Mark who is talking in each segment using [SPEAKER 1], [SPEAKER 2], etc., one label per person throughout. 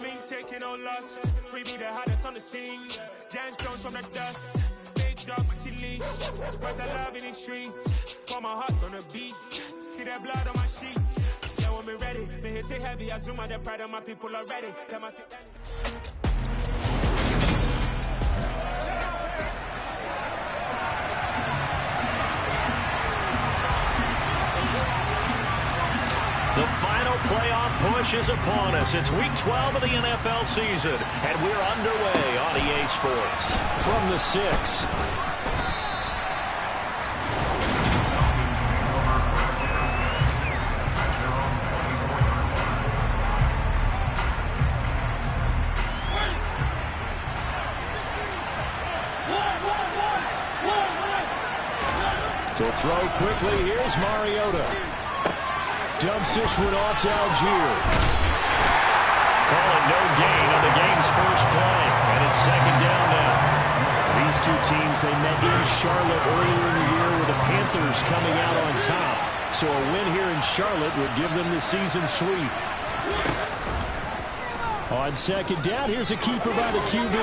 [SPEAKER 1] been taking no loss. Freebie the hardest on the scene. Jams Jones from the dust. Big dog, but she leash. Where's the love in the streets? Pour my heart on the beat. See that blood on my sheets. Yeah, when me ready, me hit it heavy. I zoom out the pride of my people already. Tell my
[SPEAKER 2] The final playoff push is upon us. It's week 12 of the NFL season, and we're underway on EA Sports. From the 6. To throw quickly, here's Mariota. Dumps this one off to Algier. Call it no gain on the game's first play, and it's second down now. These two teams, they met in Charlotte earlier in the year with the Panthers coming out on top. So a win here in Charlotte would give them the season sweep. On second down, here's a keeper by the QB.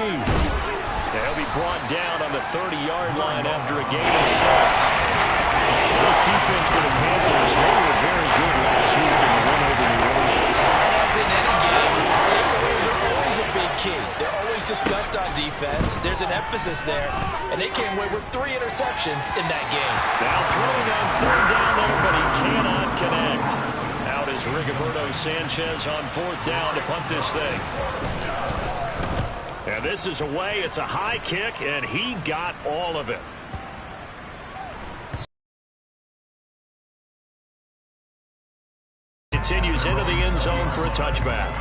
[SPEAKER 2] They'll be brought down on the 30-yard line after a gain of 6. This defense for the Panthers, they were very good last week in the win over New Orleans.
[SPEAKER 3] As in any game, takeaways are always a big key. They're always discussed on defense. There's an emphasis there, and they came away with 3 interceptions in that game.
[SPEAKER 2] Now throwing on third down there, but he cannot connect. Out is Rigoberto Sanchez on fourth down to punt this thing. And this is away. It's a high kick, and he got all of it. Continues into the end zone for a touchback.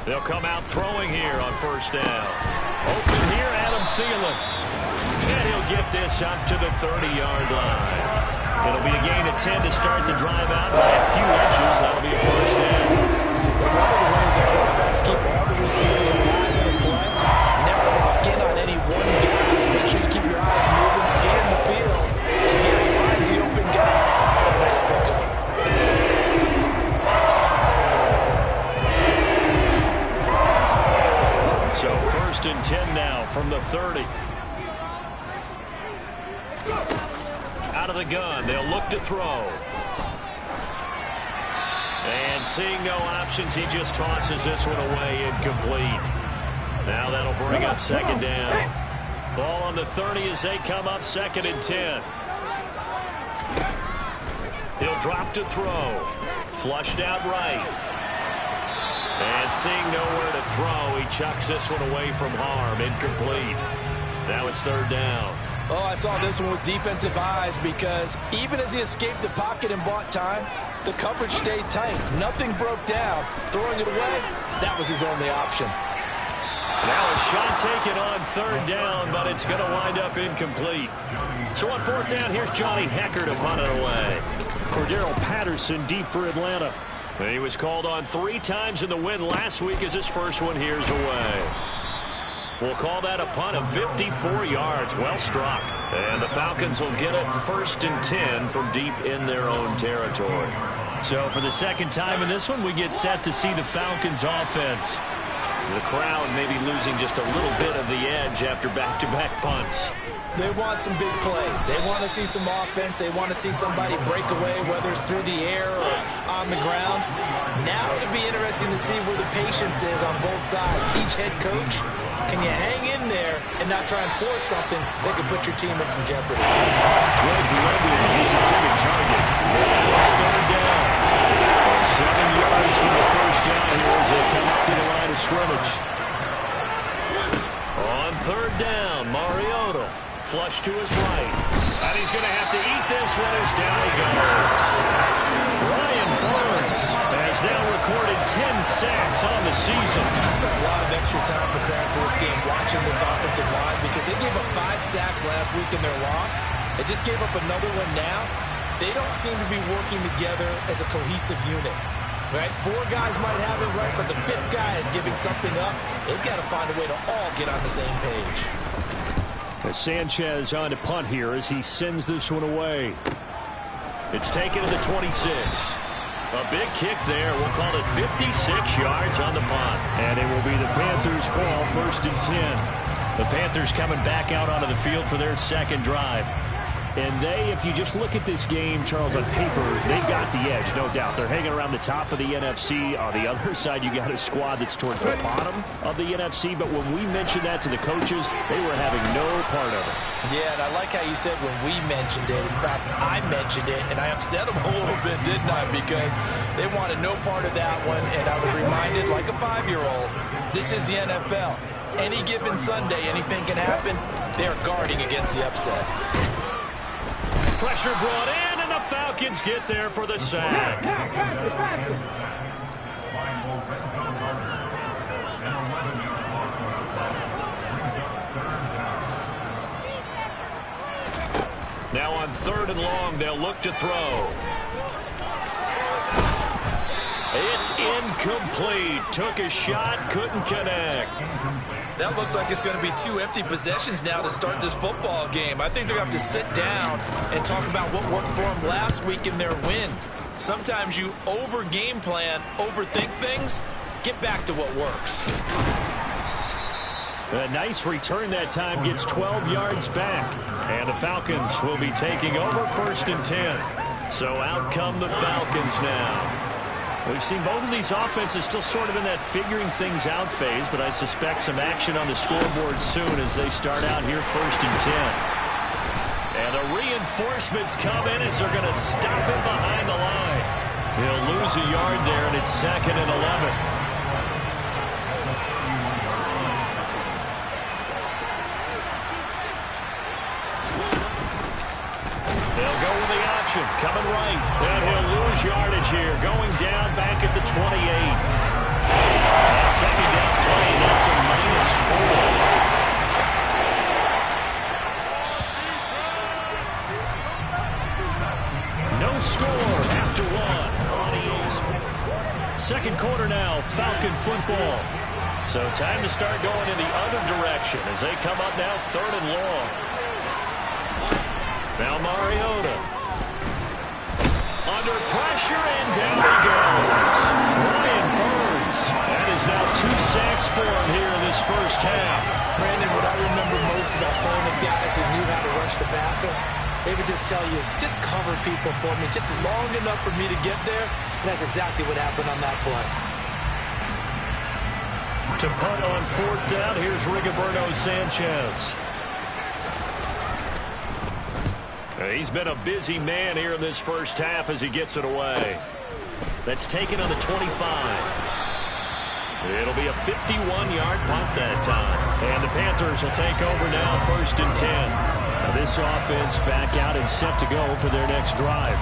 [SPEAKER 2] They'll come out throwing here on first down. Open here, Adam Thielen. And he'll get this up to the 30-yard line. It'll be a gain of 10 to start the drive out by a few inches. That'll be a first down.
[SPEAKER 3] One of the ways that quarterbacks keep all the receivers alive in the play, never lock in on any one guy. Make sure you keep your eyes moving, scan the field. And here he finds the open guy. Nice pickup.
[SPEAKER 2] So first and 10 now from the 30. Out of the gun, they'll look to throw. And seeing no options, he just tosses this one away, incomplete. Now that'll bring up second down. Ball on the 30 as they come up second and 10. He'll drop to throw. Flushed out right. And seeing nowhere to throw, he chucks this one away from harm, incomplete. Now it's third down.
[SPEAKER 3] Oh, I saw this one with defensive eyes because even as he escaped the pocket and bought time, the coverage stayed tight. Nothing broke down. Throwing it away, that was his only option.
[SPEAKER 2] Now a shot taken on third down, but it's going to wind up incomplete. So on fourth down, here's Johnny Hecker to punt it away. Cordero Patterson deep for Atlanta. He was called on 3 times in the win last week as his first one here's away. We'll call that a punt of 54 yards. Well struck. And the Falcons will get it first and 10 from deep in their own territory. So for the second time in this one, we get set to see the Falcons offense. The crowd maybe losing just a little bit of the edge after back-to-back punts.
[SPEAKER 3] They want some big plays. They want to see some offense. They want to see somebody break away, whether it's through the air or on the ground. Now it'll be interesting to see where the patience is on both sides. Each head coach, can you hang in there and not try and force something that could put your team in some jeopardy?
[SPEAKER 2] Greg Lebby is intended target. It's third down. 7 yards from the first down here as they come up to the line of scrimmage. On third down, Mariota. Flush to his right. And he's going to have to eat this one as down he goes. Brian Burns has now recorded 10 sacks on the season.
[SPEAKER 3] I spent a lot of extra time preparing for this game, watching this offensive line, because they gave up 5 sacks last week in their loss. They just gave up another one now. they don't seem to be working together as a cohesive unit. Right? 4 guys might have it right, but the 5th guy is giving something up. They've got to find a way to all get on the same page.
[SPEAKER 2] Sanchez on to punt here as he sends this one away. It's taken to the 26. A big kick there. We'll call it 56 yards on the punt. And it will be the Panthers' ball, 1st and 10. The Panthers coming back out onto the field for their second drive. And if you just look at this game, Charles, on paper, they've got the edge, no doubt. They're hanging around the top of the NFC. On the other side, you got a squad that's towards the bottom of the NFC. But when we mentioned that to the coaches, they were having no part of it.
[SPEAKER 3] Yeah, and I like how you said when we mentioned it. In fact, I mentioned it, and I upset them a little bit, didn't I? Because they wanted no part of that one, and I was reminded, like a 5-year-old, this is the NFL. Any given Sunday, anything can happen. They're guarding against the upset.
[SPEAKER 2] Pressure brought in, and the Falcons get there for the sack. Now on 3rd and long, they'll look to throw. It's incomplete. Took a shot, couldn't connect.
[SPEAKER 3] That looks like it's going to be 2 empty possessions now to start this football game. I think they're going to have to sit down and talk about what worked for them last week in their win. Sometimes you over-game plan, overthink things. Get back to what works.
[SPEAKER 2] A nice return that time, gets 12 yards back. And the Falcons will be taking over 1st and 10. So out come the Falcons now. We've seen both of these offenses still sort of in that figuring things out phase, but I suspect some action on the scoreboard soon as they start out here 1st and 10. And the reinforcements come in as they're going to stop him behind the line. He'll lose a yard there, and it's 2nd and 11. They'll go with the option, coming right. And he'll lose yardage here, going down back at the 28. That 2nd down play, that's a -4. No score after 1 on EA. 2nd quarter now, Falcon football. So time to start going in the other direction as they come up now 3rd and long. Now Mariota. Under pressure, and down he goes. Brian Burns. That is now 2 sacks for him here in this 1st half.
[SPEAKER 3] Brandon, what I remember most about playing with guys who knew how to rush the passer, they would just tell you, just cover people for me, just long enough for me to get there. And that's exactly what happened on that play.
[SPEAKER 2] To punt on 4th down, here's Rigoberto Sanchez. He's been a busy man here in this 1st half as he gets it away. That's taken on the 25. It'll be a 51-yard punt that time. And the Panthers will take over now 1st and 10. Now this offense back out and set to go for their next drive.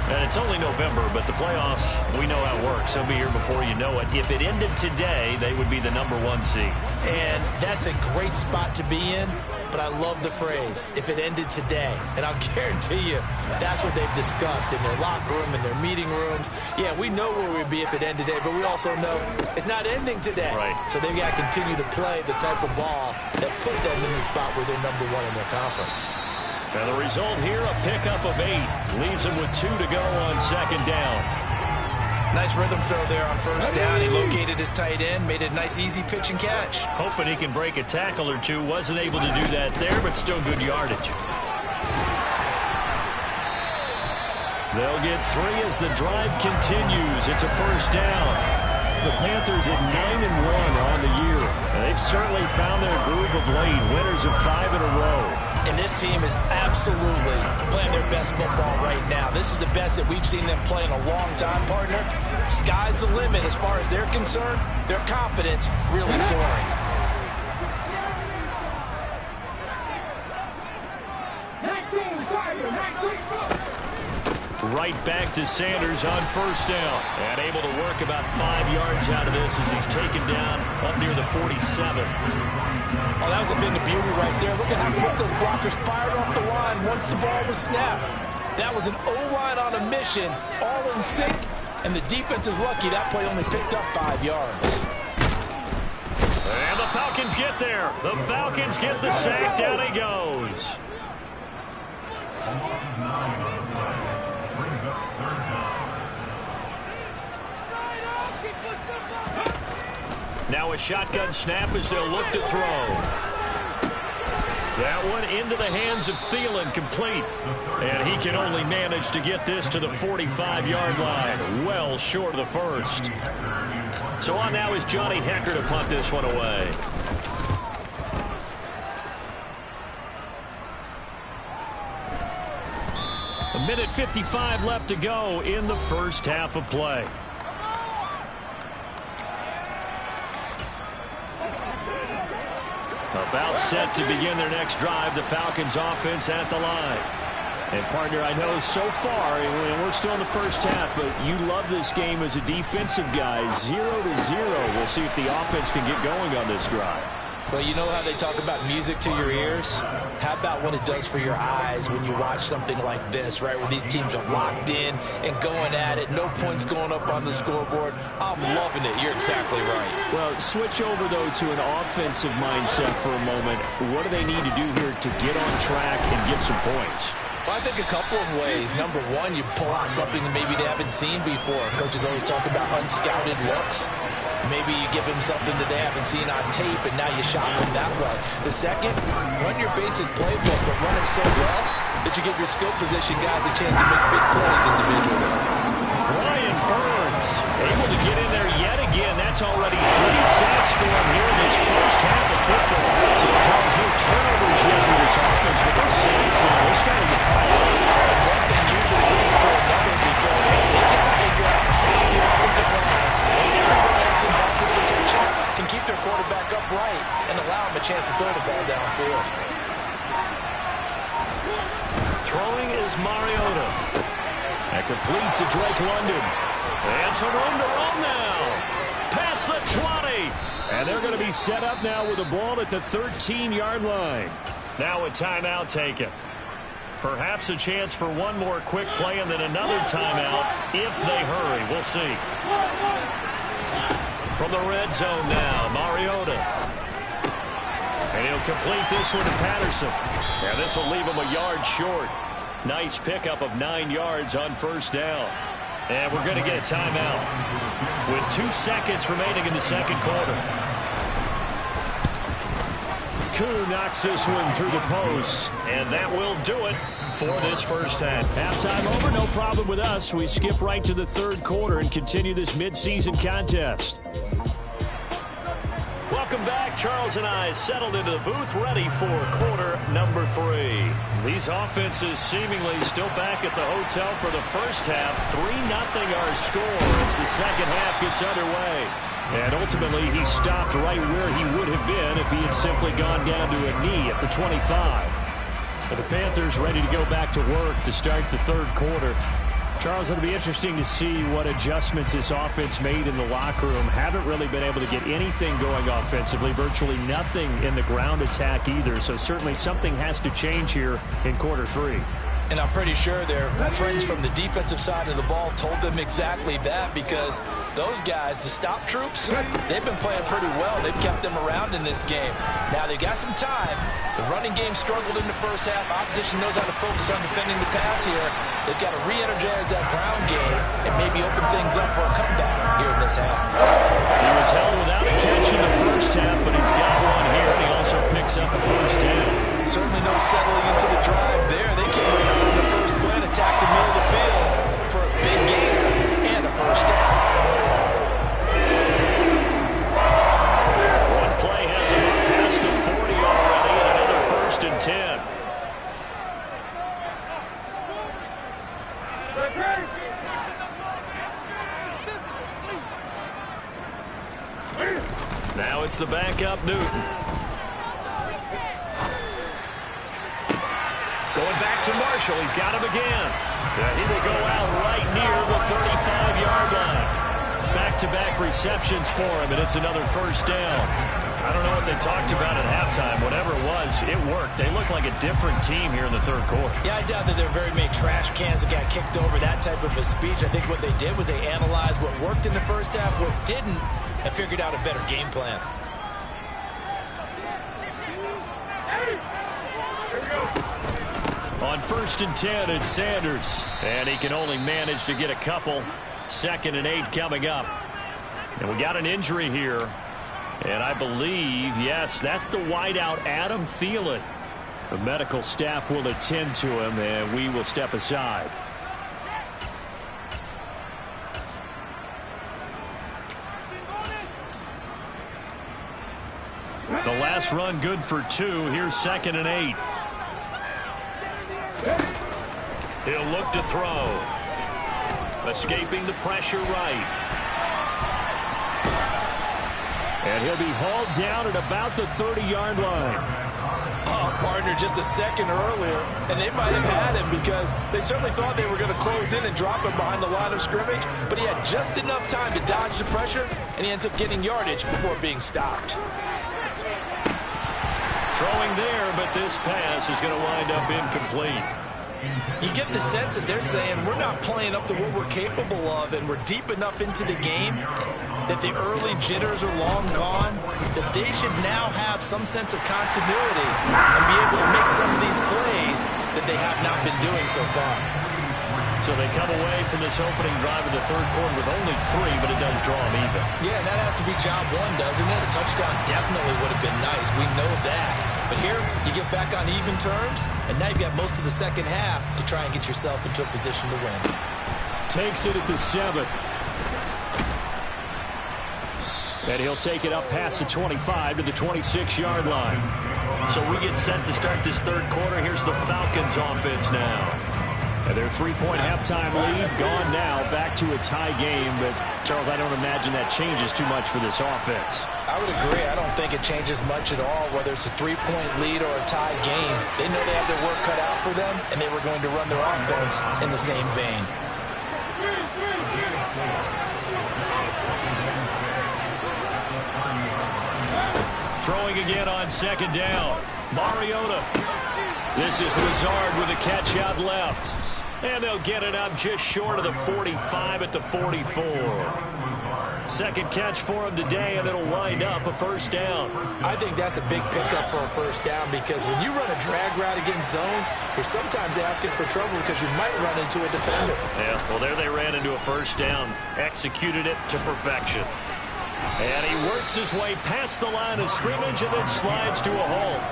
[SPEAKER 2] And it's only November, but the playoffs, we know how it works. They'll be here before you know it. If it ended today, they would be the #1 seed.
[SPEAKER 3] And that's a great spot to be in. But I love the phrase, if it ended today. And I'll guarantee you, that's what they've discussed in their locker room, in their meeting rooms. Yeah, we know where we'd be if it ended today, but we also know it's not ending today.
[SPEAKER 2] Right.
[SPEAKER 3] So they've got to continue to play the type of ball that put them in the spot where they're #1 in their conference.
[SPEAKER 2] And the result here, a pickup of 8. Leaves them with 2 to go on 2nd down.
[SPEAKER 3] Nice rhythm throw there on 1st down. He located his tight end, made a nice easy pitch and catch.
[SPEAKER 2] Hoping he can break a tackle or two. Wasn't able to do that there, but still good yardage. They'll get 3 as the drive continues. It's a 1st down. The Panthers at 9-1 on the year. And they've certainly found their groove of late. Winners of 5 in a row.
[SPEAKER 3] And this team is absolutely playing their best football right now. This is the best that we've seen them play in a long time, partner. Sky's the limit as far as they're concerned. Their confidence really soaring.
[SPEAKER 2] Right back to Sanders on 1st down. And able to work about 5 yards out of this as he's taken down up near the 47.
[SPEAKER 3] Oh, that was a bit of beauty right there. Look at how quick those blockers fired off the line once the ball was snapped. That was an O-line on a mission, all in sync, and the defense is lucky that play only picked up 5 yards.
[SPEAKER 2] And the Falcons get there. The Falcons get the sack. Down he goes. Now a shotgun snap as they'll look to throw. That one into the hands of Thielen, complete. And he can only manage to get this to the 45-yard line. Well short of the first. So on now is Johnny Hekker to punt this one away. A minute 55 left to go in the first half of play. About set to begin their next drive. The Falcons offense at the line. And partner, I know so far, and we're still in the first half, but you love this game as a defensive guy. 0-0. We'll see if the offense can get going on this drive.
[SPEAKER 3] Well, you know how they talk about music to your ears? How about what it does for your eyes when you watch something like this, right, where these teams are locked in and going at it, no points going up on the scoreboard? I'm loving it. You're exactly right.
[SPEAKER 2] Well, switch over, though, to an offensive mindset for a moment. What do they need to do here to get on track and get some points?
[SPEAKER 3] Well, I think a couple of ways. Number one, you pull out something that maybe they haven't seen before. Coaches always talk about unscouted looks. Maybe you give them something that they haven't seen on tape, and now you shock them that way. The second, run your basic playbook, but run it so well that you give your skill position guys a chance to make big plays individually.
[SPEAKER 2] Brian Burns able to get in there yet again. That's already 3 sacks for him here in this first half of football. So Charles, no turnovers yet for this offense, but those sacks now, they're starting to pile up.
[SPEAKER 3] And one thing usually leads to another because they got to figure out how the offensive line and everyone else involved in protection can keep their quarterback upright and allow him a chance to throw the ball downfield.
[SPEAKER 2] Throwing is Mariota. And complete to Drake London. And some room to run now. Past the 20. And they're going to be set up now with the ball at the 13-yard line. Now a timeout taken. Perhaps a chance for one more quick play and then another timeout if they hurry. We'll see. From the red zone now, Mariota. And he'll complete this one to Patterson. And this will leave him a yard short. Nice pickup of 9 yards on first down. And we're going to get a timeout with 2 seconds remaining in the second quarter. Koo knocks this one through the post, and that will do it for this first half. Halftime over, no problem with us. We skip right to the third quarter and continue this midseason contest. Welcome back. Charles and I settled into the booth, ready for quarter number 3. These offenses seemingly still back at the hotel for the first half. 3-0 our score as the second half gets underway. And ultimately, he stopped right where he would have been if he had simply gone down to a knee at the 25. But the Panthers ready to go back to work to start the third quarter. Charles, it'll be interesting to see what adjustments this offense made in the locker room. Haven't really been able to get anything going offensively, virtually nothing in the ground attack either. So certainly something has to change here in quarter 3.
[SPEAKER 3] And I'm pretty sure their friends from the defensive side of the ball told them exactly that, because those guys, the stop troops, they've been playing pretty well. They've kept them around in this game. Now, they got some time. The running game struggled in the first half. Opposition knows how to focus on defending the pass here. They've got to re-energize that ground game and maybe open things up for a comeback here in this half.
[SPEAKER 2] He was held without a catch in the first half, but he's got one here, and he also picks up a first down.
[SPEAKER 3] Certainly no settling into the drive there. They came right out on the first play and attacked the middle of the field for a big gain and a first down.
[SPEAKER 2] One play has him up past the 40 already, and another 1st and 10. Now it's the backup Newton. Going back to Marshall. He's got him again. He will go out right near the 35-yard line. Back-to-back receptions for him, and it's another first down. I don't know what they talked about at halftime. Whatever it was, it worked. They looked like a different team here in the third quarter.
[SPEAKER 3] Yeah, I doubt that there are very many trash cans that got kicked over, that type of a speech. I think what they did was they analyzed what worked in the first half, what didn't, and figured out a better game plan.
[SPEAKER 2] On 1st and 10, it's Sanders. And he can only manage to get a couple. 2nd and 8 coming up. And we got an injury here. And I believe, yes, that's the wideout, Adam Thielen. The medical staff will attend to him, and we will step aside. The last run good for 2. Here's 2nd and 8. He'll look to throw. Escaping the pressure right. And he'll be hauled down at about the 30-yard line.
[SPEAKER 4] Oh, partner, just a second earlier, and they might have had him because they certainly thought they were going to close in and drop him behind the line of scrimmage, but he had just enough time to dodge the pressure, and he ends up getting yardage before being stopped.
[SPEAKER 2] Throwing there, but this pass is going to wind up incomplete.
[SPEAKER 3] You get the sense that they're saying we're not playing up to what we're capable of, and we're deep enough into the game that the early jitters are long gone, that they should now have some sense of continuity and be able to make some of these plays that they have not been doing so far.
[SPEAKER 2] So they come away from this opening drive in the third quarter with only 3, but it does draw them even.
[SPEAKER 3] Yeah, and that has to be job one, doesn't it? A touchdown definitely would have been nice. We know that. But here, you get back on even terms, and now you've got most of the second half to try and get yourself into a position to win.
[SPEAKER 2] Takes it at the 7. And he'll take it up past the 25 to the 26-yard line. So we get set to start this third quarter. Here's the Falcons offense now. And their 3-point halftime lead gone now, back to a tie game. But, Charles, I don't imagine that changes too much for this offense.
[SPEAKER 3] I would agree. I don't think it changes much at all, whether it's a 3-point lead or a tie game. They know they have their work cut out for them, and they were going to run their offense in the same vein.
[SPEAKER 2] Throwing again on 2nd down. Mariota. This is Lazard with a catch out left. And they'll get it up just short of the 45 at the 44. Second catch for him today, and it'll wind up a first down.
[SPEAKER 3] I think that's a big pickup for a first down because when you run a drag route against zone, you're sometimes asking for trouble because you might run into a defender.
[SPEAKER 2] Yeah, well, there they ran into a first down. Executed it to perfection. And he works his way past the line of scrimmage and then slides to a halt.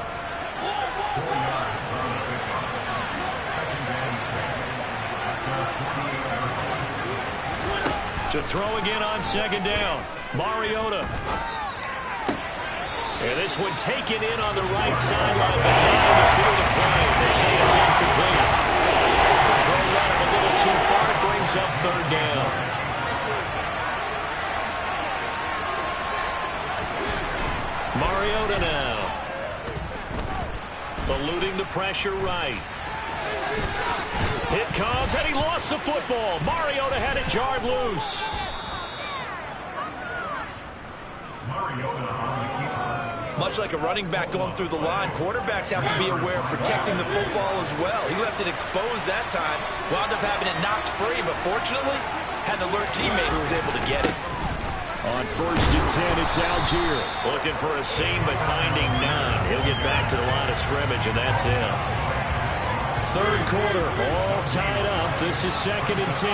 [SPEAKER 2] To throw again on 2nd down. Mariota. And this one taken in on the right sideline, but not in the field of play. They say it's incomplete. The throw ran a little too far. It brings up 3rd down. Mariota now. Eluding the pressure right. It comes, and he lost the football. Mariota had it jarred loose.
[SPEAKER 3] Much like a running back going through the line, quarterbacks have to be aware of protecting the football as well. He left it exposed that time, wound up having it knocked free, but fortunately, had an alert teammate who was able to get it.
[SPEAKER 2] On 1st and 10, it's Algier. Looking for a seam, but finding none. He'll get back to the line of scrimmage, and that's it. Third quarter, all tied up. This is 2nd and 10.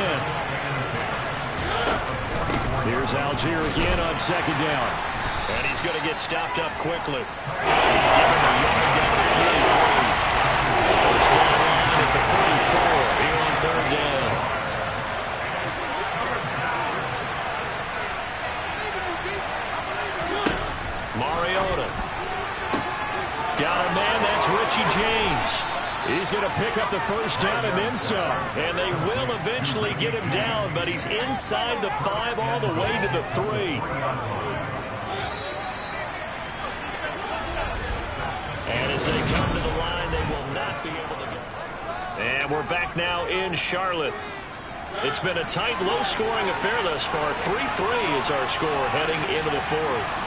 [SPEAKER 2] Here's Algier again on 2nd down. And he's going to get stopped up quickly. Give him a yard down to 43. First down line at the 44. Here on 3rd down. Mariota. Got a man, that's Richie James. He's going to pick up the first down and then some. And they will eventually get him down, but he's inside the 5 all the way to the 3. And as they come to the line, they will not be able to get. And we're back now in Charlotte. It's been a tight, low-scoring affair thus far. 3-3 is our score heading into the 4th.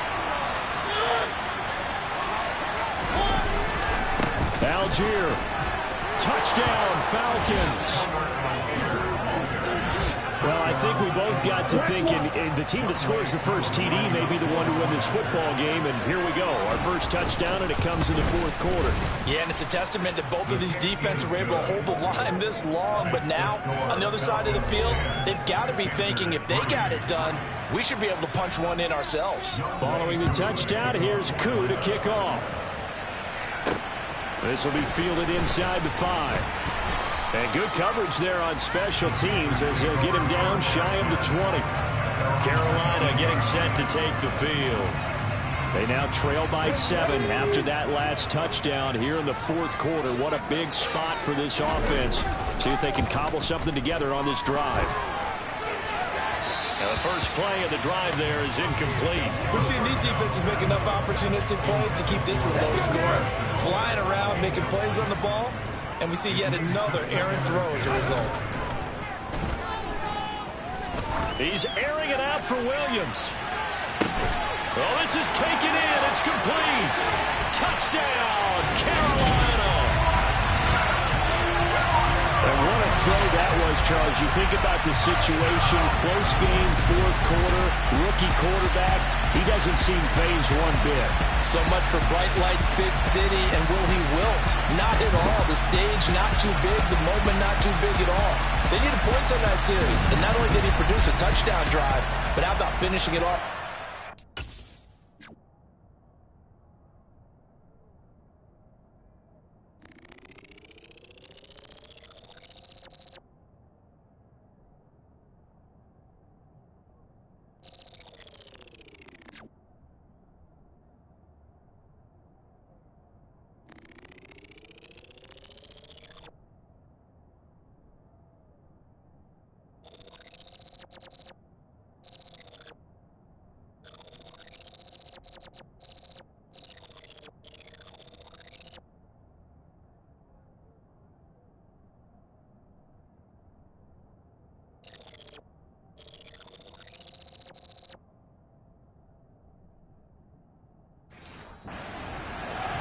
[SPEAKER 2] Algier. Touchdown, Falcons. Well, I think we both got to thinking the team that scores the first TD may be the one to win this football game, and here we go. Our first touchdown, and it comes in the fourth quarter.
[SPEAKER 4] Yeah, and it's a testament that both of these defenses were able to hold the line this long, but now, on the other side of the field, they've got to be thinking if they got it done, we should be able to punch one in ourselves.
[SPEAKER 2] Following the touchdown, here's Koo to kick off. This will be fielded inside the 5. And good coverage there on special teams as he'll get him down shy of the 20. Carolina getting set to take the field. They now trail by 7 after that last touchdown here in the fourth quarter. What a big spot for this offense. See if they can cobble something together on this drive. Now the first play of the drive there is incomplete.
[SPEAKER 3] We've seen these defenses make enough opportunistic plays to keep this one low scoring. Flying around, making plays on the ball. And we see yet another errant throw as a result.
[SPEAKER 2] He's airing it out for Williams. Oh, this is taken in. It's complete. Touchdown, Carolina. And what a throw that was, Charles. You think about the situation, close game, fourth quarter, rookie quarterback. He doesn't seem fazed one bit.
[SPEAKER 4] So much for bright lights, big city, and will he wilt? Not at all. The stage not too big, the moment not too big at all. They needed points on that series, and not only did he produce a touchdown drive, but how about finishing it off?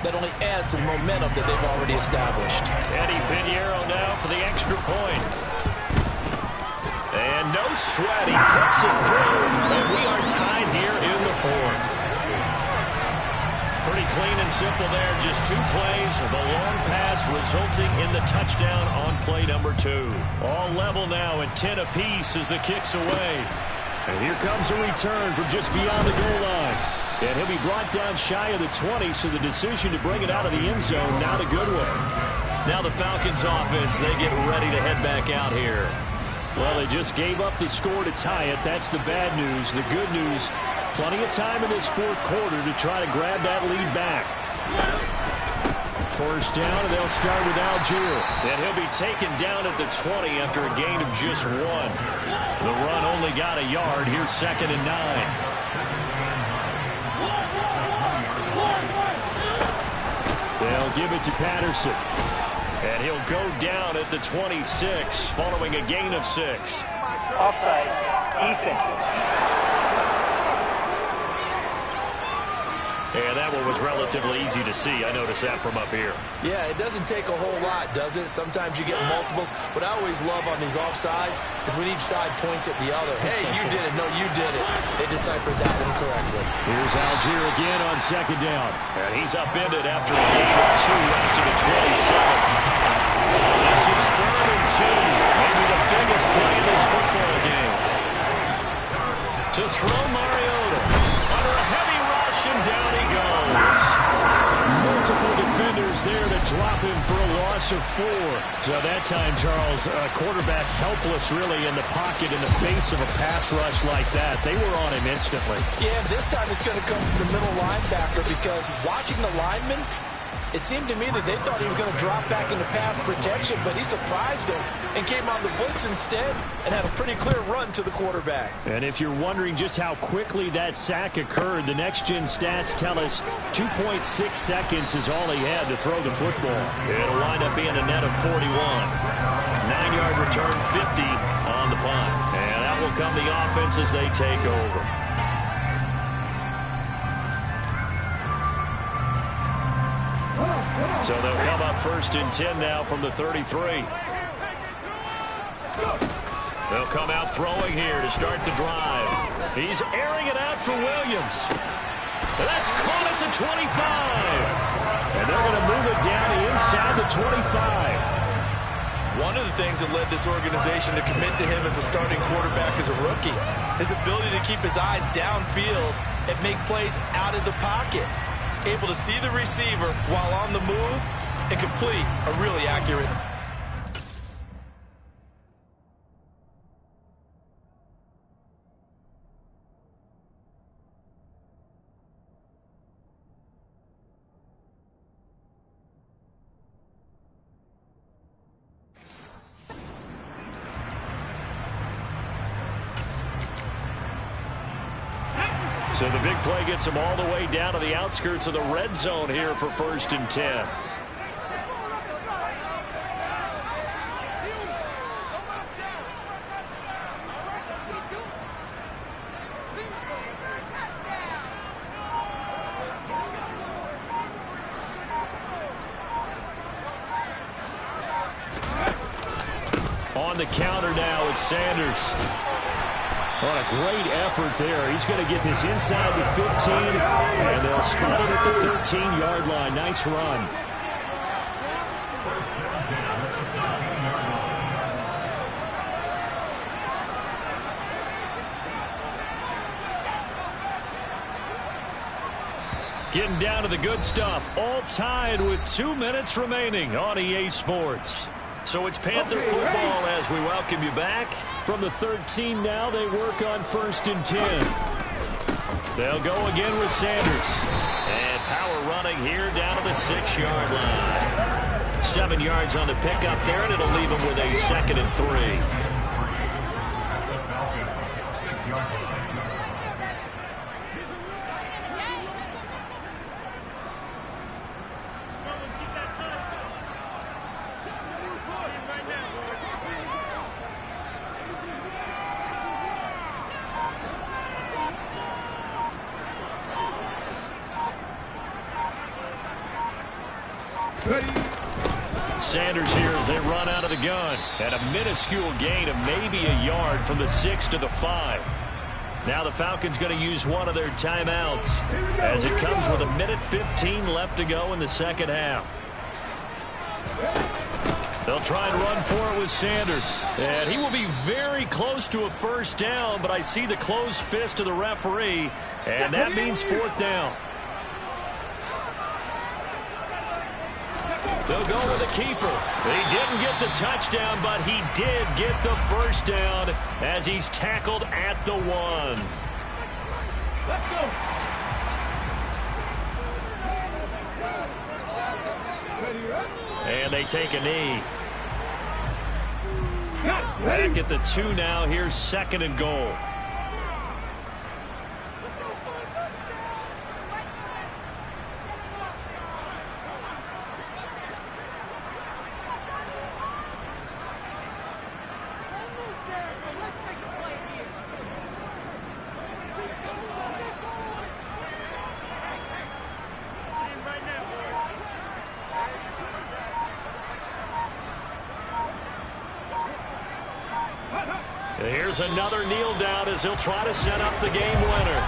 [SPEAKER 4] That only adds to the momentum that they've already established.
[SPEAKER 2] Eddie Pinheiro now for the extra point. And no sweat, he clicks it through, and we are tied here in the fourth. Pretty clean and simple there, just 2 plays. The long pass resulting in the touchdown on play number 2. All level now at 10 apiece as the kick's away. And here comes a return from just beyond the goal line. And he'll be brought down shy of the 20, so the decision to bring it out of the end zone, not a good one. Now the Falcons offense, they get ready to head back out here. Well, they just gave up the score to tie it. That's the bad news. The good news, plenty of time in this fourth quarter to try to grab that lead back. First down, and they'll start with Algier. And he'll be taken down at the 20 after a gain of just 1. The run only got a yard. Here's 2nd and 9. They'll give it to Patterson. And he'll go down at the 26, following a gain of 6.
[SPEAKER 5] Offside, defense.
[SPEAKER 2] And that one was relatively easy to see. I noticed that from up here.
[SPEAKER 3] Yeah, it doesn't take a whole lot, does it? Sometimes you get multiples. What I always love on these offsides is when each side points at the other. Hey, you did it. No, you did it. They deciphered that one correctly.
[SPEAKER 2] Here's Algier again on 2nd down. And he's upended after a gain of 2 after the 27. This is 3rd and 2. Maybe the biggest play in this football game. To throw Mariota. Under a heavy rush, and down he goes. Multiple defenders there to drop him for a loss of 4. So that time, Charles, quarterback helpless really in the pocket in the face of a pass rush like that. They were on him instantly.
[SPEAKER 4] Yeah, this time it's going to come from the middle linebacker because watching the lineman, it seemed to me that they thought he was going to drop back into pass protection, but he surprised him and came on the blitz instead and had a pretty clear run to the quarterback.
[SPEAKER 2] And if you're wondering just how quickly that sack occurred, the next-gen stats tell us 2.6 seconds is all he had to throw the football. It'll wind up being a net of 41. 9-yard return, 50 on the punt. And that will come the offense as they take over. So they'll come up 1st and 10 now from the 33. They'll come out throwing here to start the drive. He's airing it out for Williams. And that's caught at the 25. And they're going to move it down inside the 25.
[SPEAKER 3] One of the things that led this organization to commit to him as a starting quarterback as a rookie, his ability to keep his eyes downfield and make plays out of the pocket. Able to see the receiver while on the move and complete a really accurate.
[SPEAKER 2] So the big play gets him all the way down to the outskirts of the red zone here for 1st and 10. On the counter now, it's Sanders. What a great effort there. He's going to get this inside the 15, and they'll spot it at the 13-yard line. Nice run. Getting down to the good stuff. All tied with 2 minutes remaining on EA Sports. So it's Panther football as we welcome you back. From the 13 now, they work on 1st and 10. They'll go again with Sanders. And power running here down to the 6-yard line. 7 yards on the pickup there, and it'll leave them with a 2nd and 3. Sanders here as they run out of the gun. And a minuscule gain of maybe a yard from the 6 to the 5. Now the Falcons going to use one of their timeouts as it comes with 1:15 left to go in the second half. They'll try and run for it with Sanders. And he will be very close to a 1st down, but I see the closed fist of the referee, and that means 4th down. They'll go with a keeper. He didn't get the touchdown, but he did get the 1st down as he's tackled at the 1. Let's go. And they take a knee. Back at the 2 now. Here's 2nd and goal. Here's another kneel down as he'll try to set up the game winner.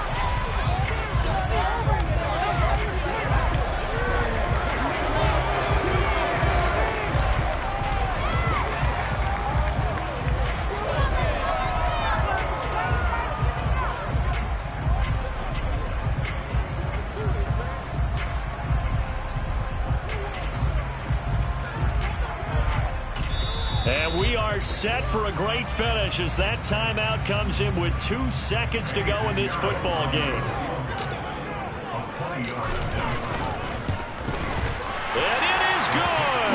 [SPEAKER 2] And we are set for a great finish as that timeout comes in with 2 seconds to go in this football game. And it is good.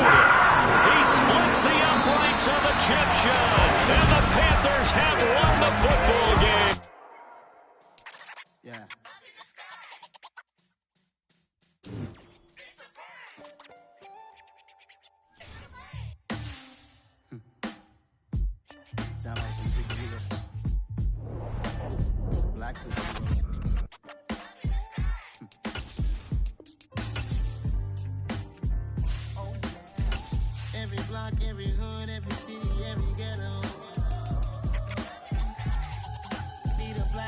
[SPEAKER 2] He splits the uprights of a chip shot. And the Panthers have won the football game.
[SPEAKER 6] Yeah. Sound like some big deal. Black superheroes.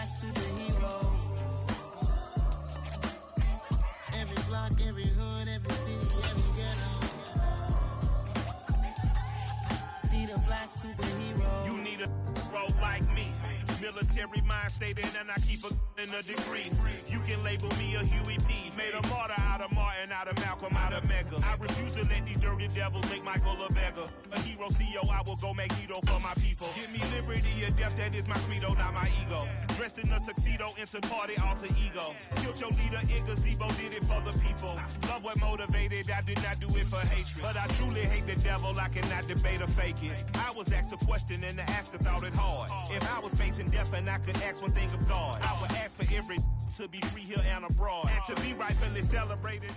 [SPEAKER 7] black superhero. Every block, every hood, every city, every ghetto. Need a black superhero.
[SPEAKER 1] You need a bro like me. Military mind stated, and I keep in a degree. You can label me a Huey P. Made a martyr out of Martin, out of Malcolm, out of Mega. I refuse to let these dirty devils make Michael a beggar. A hero CEO, I will go Magneto for my people. Give me liberty or death, that is my credo, not my ego. Dressed in a tuxedo, into party, alter ego. Killed your leader in gazebo, did it for the people. Love what motivated, I did not do it for hatred. But I truly hate the devil, I cannot debate or fake it. I was asked a question and the asker thought it hard. If I was facing death and I could ask one thing of God, I would ask for every to be free here and abroad, and to be rightfully celebrated.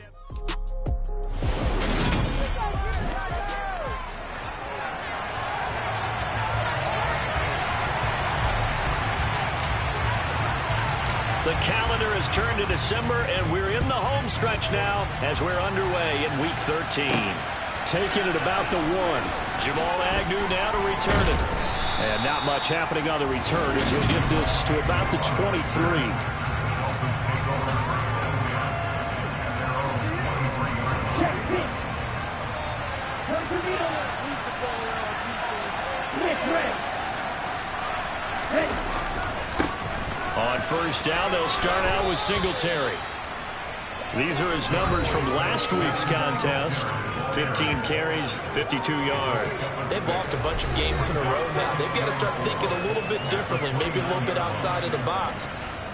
[SPEAKER 2] The calendar has turned to December, and we're in the home stretch now as we're underway in Week 13. Taking it about the 1. Jamal Agnew now to return it. And not much happening on the return as he'll get this to about the 23. On first down, they'll start out with Singletary. These are his numbers from last week's contest. 15 carries, 52 yards.
[SPEAKER 3] They've lost a bunch of games in a row now. They've got to start thinking a little bit differently, maybe a little bit outside of the box.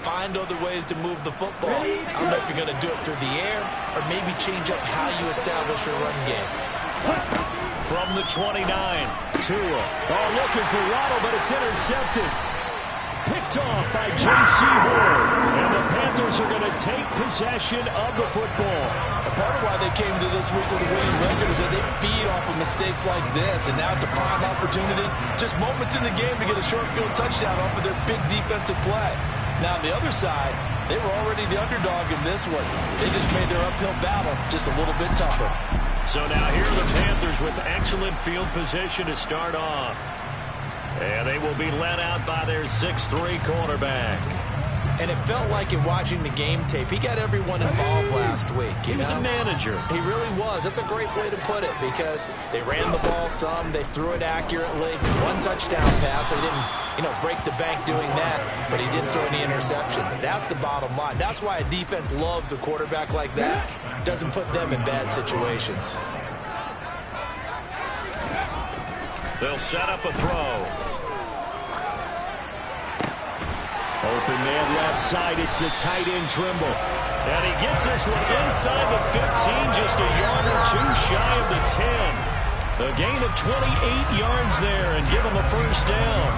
[SPEAKER 3] Find other ways to move the football. I don't know if you're going to do it through the air or maybe change up how you establish your run game.
[SPEAKER 2] From the 29, Tua. Oh, looking for Waddle, but it's intercepted. Picked off by J.C. Horn. And the Panthers are going to take possession of the football.
[SPEAKER 4] Part of why they came to this week with a winning record is that they feed off of mistakes like this, and now it's a prime opportunity, just moments in the game to get a short field touchdown off of their big defensive play. Now on the other side, they were already the underdog in this one. They just made their uphill battle just a little bit tougher.
[SPEAKER 2] So now here are the Panthers with excellent field position to start off. And they will be led out by their 6'3" quarterback.
[SPEAKER 3] And it felt like in watching the game tape, he got everyone involved last week.
[SPEAKER 2] He was a manager.
[SPEAKER 3] He really was. That's a great way to put it because they ran the ball some, they threw it accurately. 1 touchdown pass. He didn't, break the bank doing that, but he didn't throw any interceptions. That's the bottom line. That's why a defense loves a quarterback like that. Doesn't put them in bad situations.
[SPEAKER 2] They'll set up a throw. Open man left side, it's the tight end Trimble. And he gets this one inside the 15, just a yard or 2 shy of the 10. A gain of 28 yards there and give him a first down.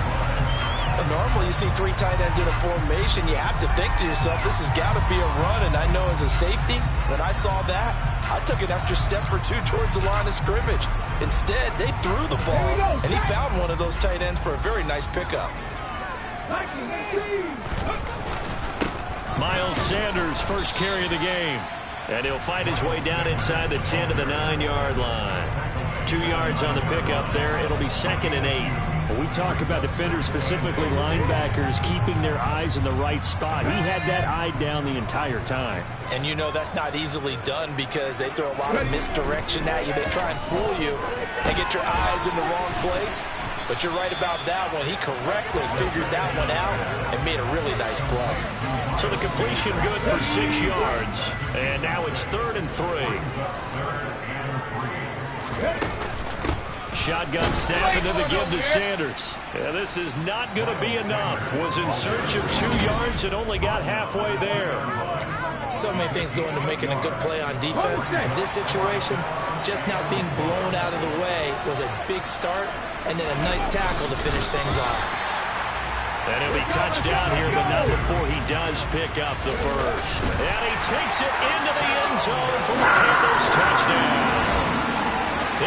[SPEAKER 4] Normally you see 3 tight ends in a formation, you have to think to yourself, this has got to be a run, and I know as a safety, when I saw that, I took an extra step or 2 towards the line of scrimmage. Instead, they threw the ball, and he found one of those tight ends for a very nice pickup.
[SPEAKER 2] Miles Sanders, first carry of the game. And he'll fight his way down inside the 10 to the 9-yard line. 2 yards on the pickup there. It'll be 2nd and 8.
[SPEAKER 8] When we talk about defenders, specifically linebackers, keeping their eyes in the right spot. He had that eye down the entire time.
[SPEAKER 3] And that's not easily done because they throw a lot of misdirection at you. They try and fool you and get your eyes in the wrong place. But you're right about that one. He correctly figured that one out and made a really nice play.
[SPEAKER 2] So the completion good for 6 yards. And now it's 3rd and 3. Shotgun snap and then the give to Sanders. Yeah, this is not going to be enough. Was in search of 2 yards and only got halfway there.
[SPEAKER 3] So many things go into making a good play on defense. In this situation, just now being blown out of the way was a big start. And then a nice tackle to finish things off.
[SPEAKER 2] And he'll be touchdown here, but not before he does pick up the first. And he takes it into the end zone for the Panthers touchdown.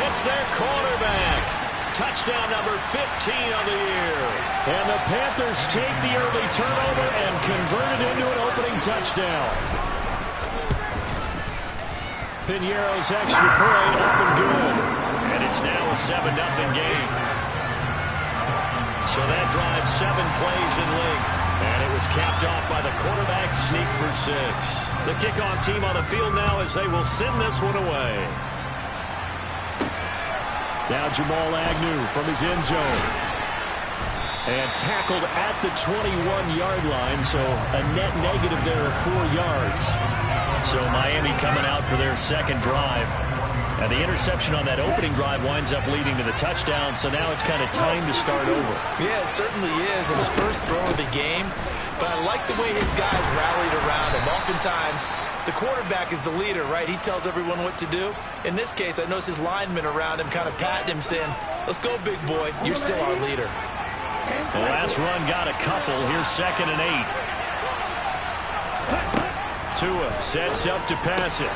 [SPEAKER 2] It's their quarterback. Touchdown number 15 of the year. And the Panthers take the early turnover and convert it into an opening touchdown. Piñeiro's extra point up and good. And it's now a 7-0 game. So that drives 7 plays in length. And it is capped off by the quarterback sneak for 6. The kickoff team on the field now as they will send this one away. Now Jamal Agnew from his end zone. And tackled at the 21-yard line, so a net negative there of 4 yards. So Miami coming out for their second drive. And the interception on that opening drive winds up leading to the touchdown, so now it's kind of time to start over.
[SPEAKER 3] Yeah, it certainly is, and his first throw of the game. But I like the way his guys rallied around him. Oftentimes, the quarterback is the leader, right? He tells everyone what to do. In this case, I noticed his linemen around him kind of patting him, saying, let's go, big boy. You're still our leader.
[SPEAKER 2] The last run got a couple. Here's 2nd and 8. Tua sets up to pass it.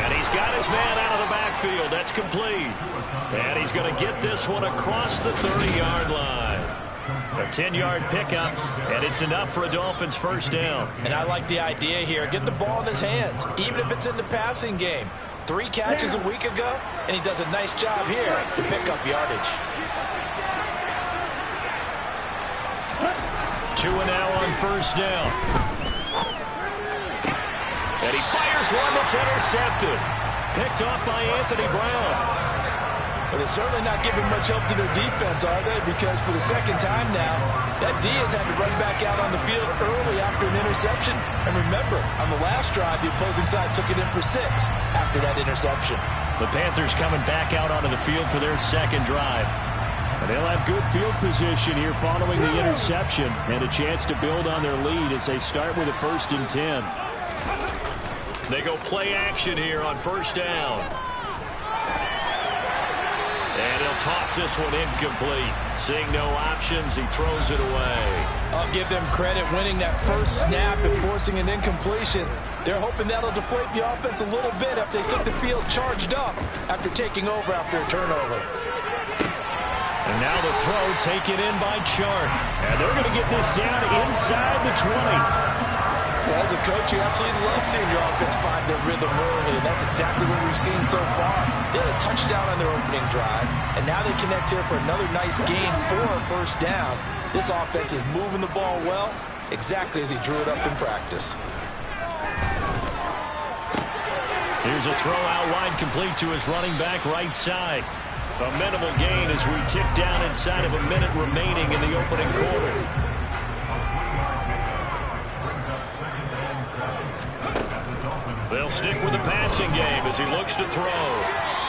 [SPEAKER 2] And he's got his man out of the backfield. That's complete. And he's going to get this one across the 30-yard line. A 10-yard pickup, and it's enough for a Dolphins first down.
[SPEAKER 3] And I like the idea here. Get the ball in his hands, even if it's in the passing game. 3 catches a week ago, and he does a nice job here to pick up yardage.
[SPEAKER 2] Tua now on first down. And he fires one that's intercepted. Picked off by Anthony Brown.
[SPEAKER 4] But they're certainly not giving much help to their defense, are they? Because for the second time now, that D has had to run back out on the field early after an interception. And remember, on the last drive, the opposing side took it in for 6 after that interception.
[SPEAKER 2] The Panthers coming back out onto the field for their second drive. And they'll have good field position here following the interception and a chance to build on their lead as they start with a 1st and 10. They go play action here on first down. And he'll toss this one incomplete. Seeing no options, he throws it away.
[SPEAKER 4] I'll give them credit winning that first snap and forcing an incompletion. They're hoping that'll deflate the offense a little bit after they took the field charged up after taking over after a turnover.
[SPEAKER 2] And now the throw taken in by Chark. And they're going to get this down inside the 20.
[SPEAKER 3] Well, as a coach, you absolutely love seeing your offense find their rhythm early, and that's exactly what we've seen so far. They had a touchdown on their opening drive, and now they connect here for another nice gain for a first down. This offense is moving the ball well, exactly as he drew it up in practice.
[SPEAKER 2] Here's a throw out wide, complete to his running back right side. A minimal gain as we tick down inside of a minute remaining in the opening quarter. They'll stick with the passing game as he looks to throw.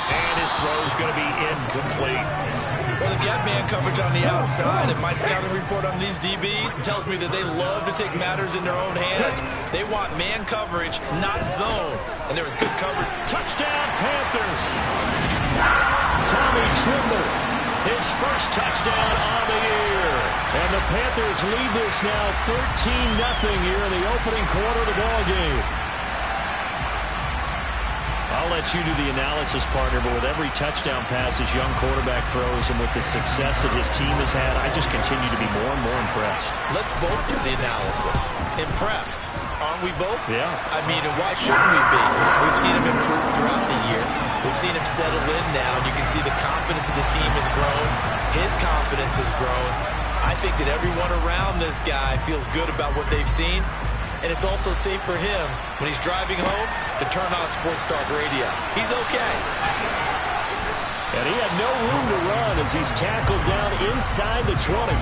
[SPEAKER 2] And his throw is going to be incomplete.
[SPEAKER 3] Well, they've got man coverage on the outside, and my scouting report on these DBs tells me that they love to take matters in their own hands. They want man coverage, not zone. And there was good coverage.
[SPEAKER 2] Touchdown, Panthers! Tommy Trimble, his first touchdown on the year. And the Panthers lead this now 13-0 here in the opening quarter of the ballgame. I'll let you do the analysis, partner, but with every touchdown pass his young quarterback throws and with the success that his team has had, I just continue to be more and more impressed.
[SPEAKER 3] Let's both do the analysis. Impressed. Aren't we both?
[SPEAKER 2] Yeah.
[SPEAKER 3] I mean, and why shouldn't we be? We've seen him improve throughout the year. We've seen him settle in now, and you can see the confidence of the team has grown. His confidence has grown. I think that everyone around this guy feels good about what they've seen. And it's also safe for him when he's driving home to turn on Sports Talk Radio. He's okay.
[SPEAKER 2] And he had no room to run as he's tackled down inside the 20.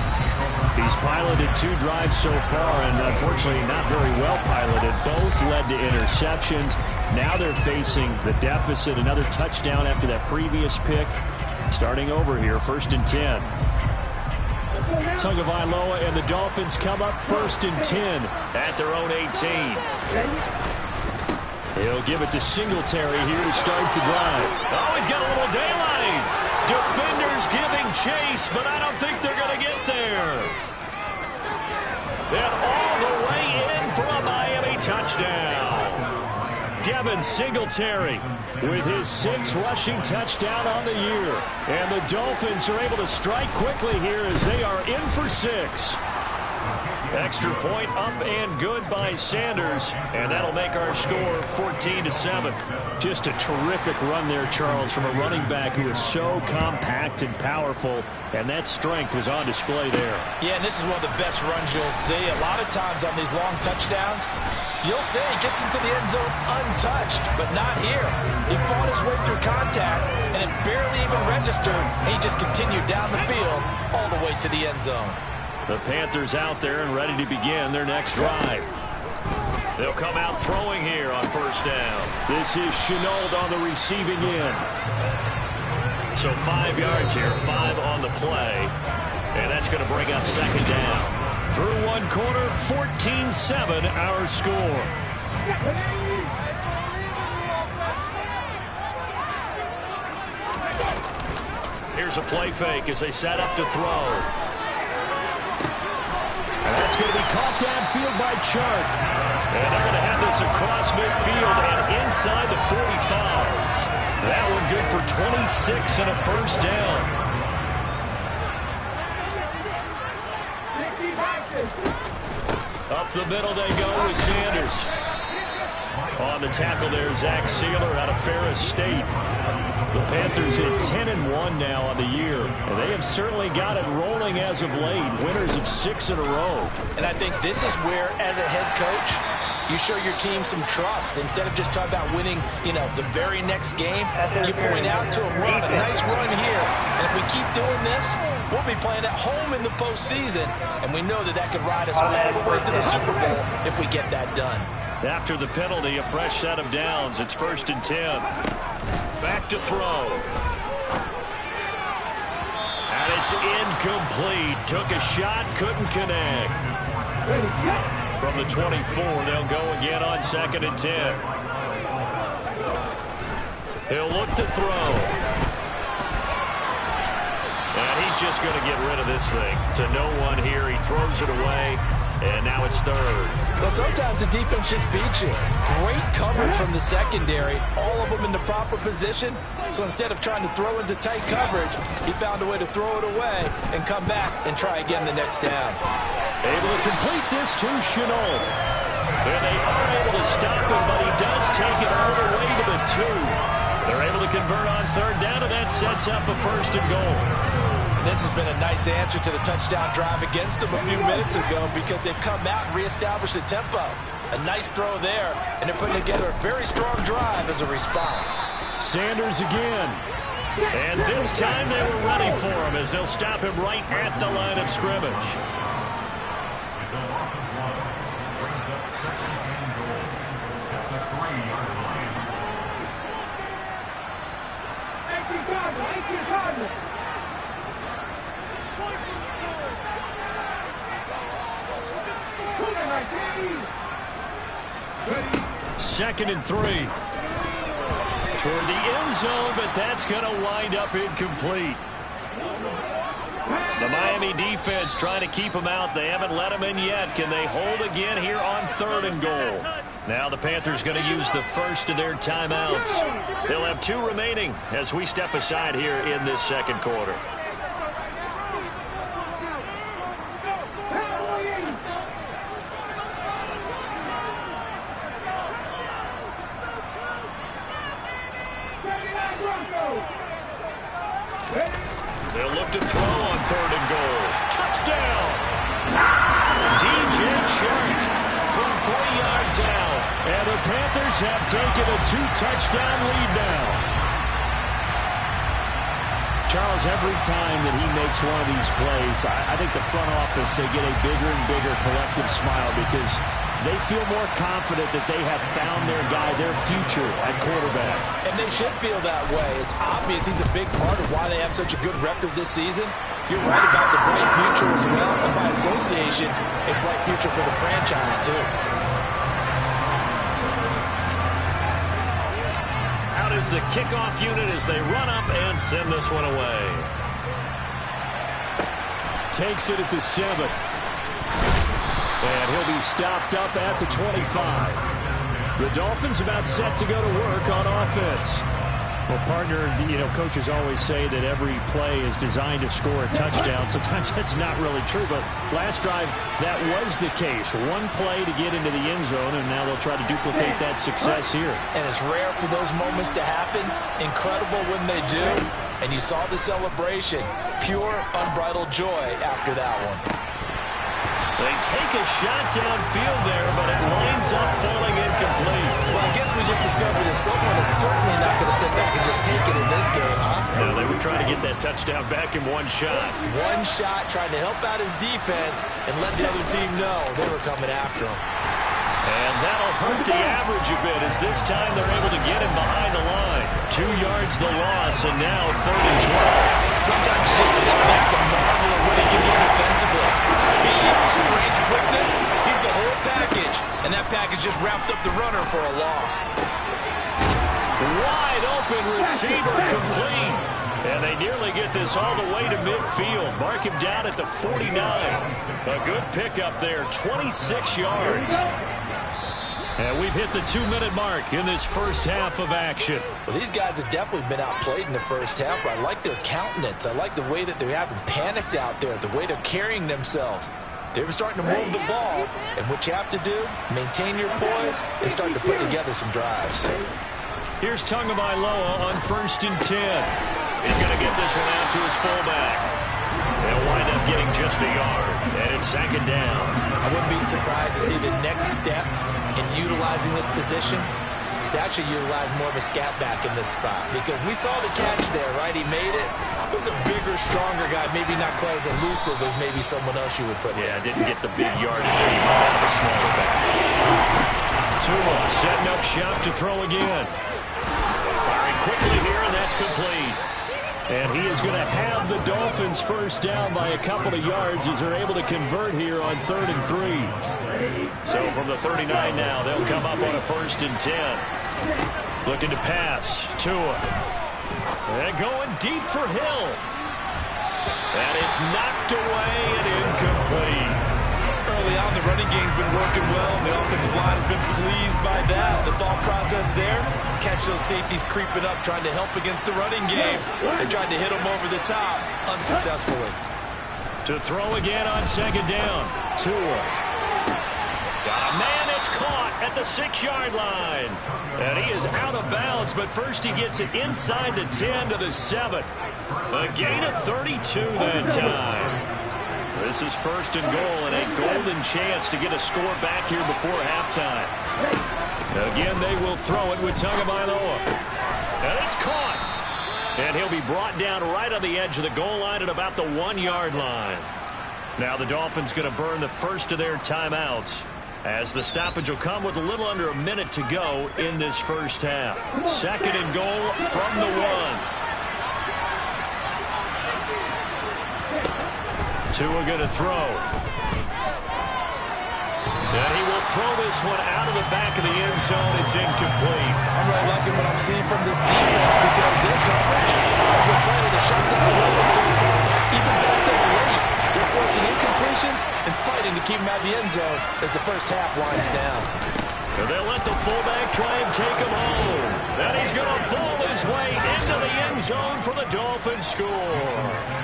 [SPEAKER 2] He's piloted 2 drives so far, and unfortunately not very well piloted. Both led to interceptions. Now they're facing the deficit. Another touchdown after that previous pick. Starting over here, 1st and 10. Tagovailoa and the Dolphins come up 1st and 10 at their own 18. He'll give it to Singletary here to start the drive. Oh, he's got a little daylight. Defenders giving chase, but I don't think they're going to get there. And all the way in for a Miami touchdown. Devin Singletary with his 6th rushing touchdown on the year. And the Dolphins are able to strike quickly here as they are in for 6. Extra point up and good by Sanders, and that'll make our score 14-7.
[SPEAKER 8] Just a terrific run there, Charles, from a running back who is so compact and powerful, and that strength was on display there.
[SPEAKER 3] Yeah, and this is one of the best runs you'll see. A lot of times on these long touchdowns, you'll see he gets into the end zone untouched, but not here. He fought his way through contact, and it barely even registered, and he just continued down the field all the way to the end zone.
[SPEAKER 2] The Panthers out there and ready to begin their next drive. They'll come out throwing here on first down.
[SPEAKER 8] This is Chenault on the receiving end.
[SPEAKER 2] So 5 yards here, 5 on the play, and that's going to bring up second down. Through one quarter, 14-7 our score. Here's a play fake as they set up to throw.
[SPEAKER 8] And that's going to be caught downfield by Chark.
[SPEAKER 2] And they're going to have this across midfield and inside the 45. That one good for 26 and a first down. Up the middle they go with Sanders. On the tackle there, Zach Sealer out of Ferris State. The Panthers at 10-1 now on the year, and they have certainly got it rolling as of late. Winners of 6 in a row.
[SPEAKER 3] And I think this is where, as a head coach, you show your team some trust. Instead of just talking about winning, the very next game, you point out to them, run a nice run here. And if we keep doing this, we'll be playing at home in the postseason, and we know that could ride us all the way to the Super Bowl if we get that done.
[SPEAKER 2] After the penalty, a fresh set of downs. It's 1st and 10. Back to throw. And it's incomplete. Took a shot, couldn't connect. From the 24, they'll go again on 2nd and 10. He'll look to throw. And he's just going to get rid of this thing. To no one here. He throws it away. And now it's 3rd.
[SPEAKER 3] Well, sometimes the defense just beats you. Great coverage from the secondary. All of them in the proper position. So instead of trying to throw into tight coverage, he found a way to throw it away and come back and try again the next down.
[SPEAKER 8] Able to complete this to Chenault.
[SPEAKER 2] And they are able to stop him, but he does take it all the way to the 2. They're able to convert on 3rd down, and that sets up a 1st and goal.
[SPEAKER 3] This has been a nice answer to the touchdown drive against them a few minutes ago because they've come out and reestablished the tempo. A nice throw there, and they're putting together a very strong drive as a response.
[SPEAKER 8] Sanders again.
[SPEAKER 2] And this time they were ready for him as they'll stop him right at the line of scrimmage. Second and 3. Toward the end zone, but that's going to wind up incomplete. The Miami defense trying to keep him out. They haven't let him in yet. Can they hold again here on 3rd and goal? Now the Panthers going to use the first of their timeouts. They'll have 2 remaining as we step aside here in this 2nd quarter. They'll look to throw on 3rd and goal. Touchdown! DJ Chark from 3 yards out.
[SPEAKER 8] And the Panthers have taken a 2-touchdown lead now. Charles, every time that he makes one of these plays, I think the front office, they get a bigger and bigger collective smile because they feel more confident that they have found their guy, their future at quarterback.
[SPEAKER 3] And they should feel that way. It's obvious he's a big part of why they have such a good record this season. You're right about the bright future as well, and by association, a bright future for the franchise, too.
[SPEAKER 2] Out is the kickoff unit as they run up and send this one away.
[SPEAKER 8] Takes it at the 7. And he'll be stopped up at the 25. The Dolphins about set to go to work on offense. Well, partner, coaches always say that every play is designed to score a touchdown. Sometimes that's not really true, but last drive, that was the case. One play to get into the end zone, and now they'll try to duplicate that success here.
[SPEAKER 3] And it's rare for those moments to happen. Incredible when they do. And you saw the celebration. Pure, unbridled joy after that one.
[SPEAKER 2] They take a shot downfield there, but it winds up falling incomplete.
[SPEAKER 3] Well, I guess we just discovered that someone is certainly not going to sit back and just take it in this game, huh?
[SPEAKER 2] No, they were trying to get that touchdown back in one shot.
[SPEAKER 3] One shot, trying to help out his defense and let the other team know they were coming after him.
[SPEAKER 2] And that'll hurt the average a bit as this time they're able to get him behind the line. 2 yards the loss, and now 3rd and 12.
[SPEAKER 3] Sometimes you just sit back and marvel at what he can do defensively. Speed, strength, quickness, he's the whole package. And that package just wrapped up the runner for a loss.
[SPEAKER 2] Wide open receiver complete. And they nearly get this all the way to midfield. Mark him down at the 49. A good pickup there, 26 yards. And we've hit the 2-minute mark in this first half of action.
[SPEAKER 3] Well, these guys have definitely been outplayed in the first half, but I like their countenance. I like the way that they haven't panicked out there, the way they're carrying themselves. They're starting to move the ball, and what you have to do, maintain your poise, and start to put together some drives.
[SPEAKER 2] Here's Tagovailoa on 1st and 10. He's going to get this one out to his fullback. They'll wind up getting just a yard, and it's 2nd down.
[SPEAKER 3] I wouldn't be surprised to see the next step in utilizing this position is to actually utilize more of a scat back in this spot, because we saw the catch there, right? He made it. He was a bigger, stronger guy, maybe not quite as elusive as maybe someone else you would put
[SPEAKER 2] Yeah,
[SPEAKER 3] there.
[SPEAKER 2] didn't get the big yardage that he might have the smaller back. Tua setting up shop to throw again. Firing quickly here, and that's complete. And he is going to have the Dolphins first down by a couple of yards as they're able to convert here on 3rd and 3. So from the 39 now, they'll come up on a 1st and 10. Looking to pass. Tua. And going deep for Hill. And it's knocked away and incomplete.
[SPEAKER 4] Early on, the running game's been working well, and the offensive line has been pleased by that. The thought process there, catch those safeties creeping up, trying to help against the running game. They tried to hit them over the top, unsuccessfully.
[SPEAKER 2] To throw again on 2nd down. Tua. Got a man that's caught at the 6-yard line. And he is out of bounds, but first he gets it inside the 10 to the 7. A gain of 32 that time. This is 1st and goal and a golden chance to get a score back here before halftime. Again, they will throw it with Tagovailoa. And it's caught. And he'll be brought down right on the edge of the goal line at about the 1-yard line. Now the Dolphins going to burn the first of their timeouts, as the stoppage will come with a little under a minute to go in this first half. 2nd and goal from the 1. Tua going to throw. And he will throw this one out of the back of the end zone. It's incomplete.
[SPEAKER 4] I'm really liking what I'm seeing from this defense, because their coverage has been playing the shutdown role so far. Even back there late, they're forcing incompletions and fighting to keep him out of the end zone as the first half winds down.
[SPEAKER 2] And they'll let the fullback try and take him home. And he's going to ball his way into the end zone for the Dolphins score.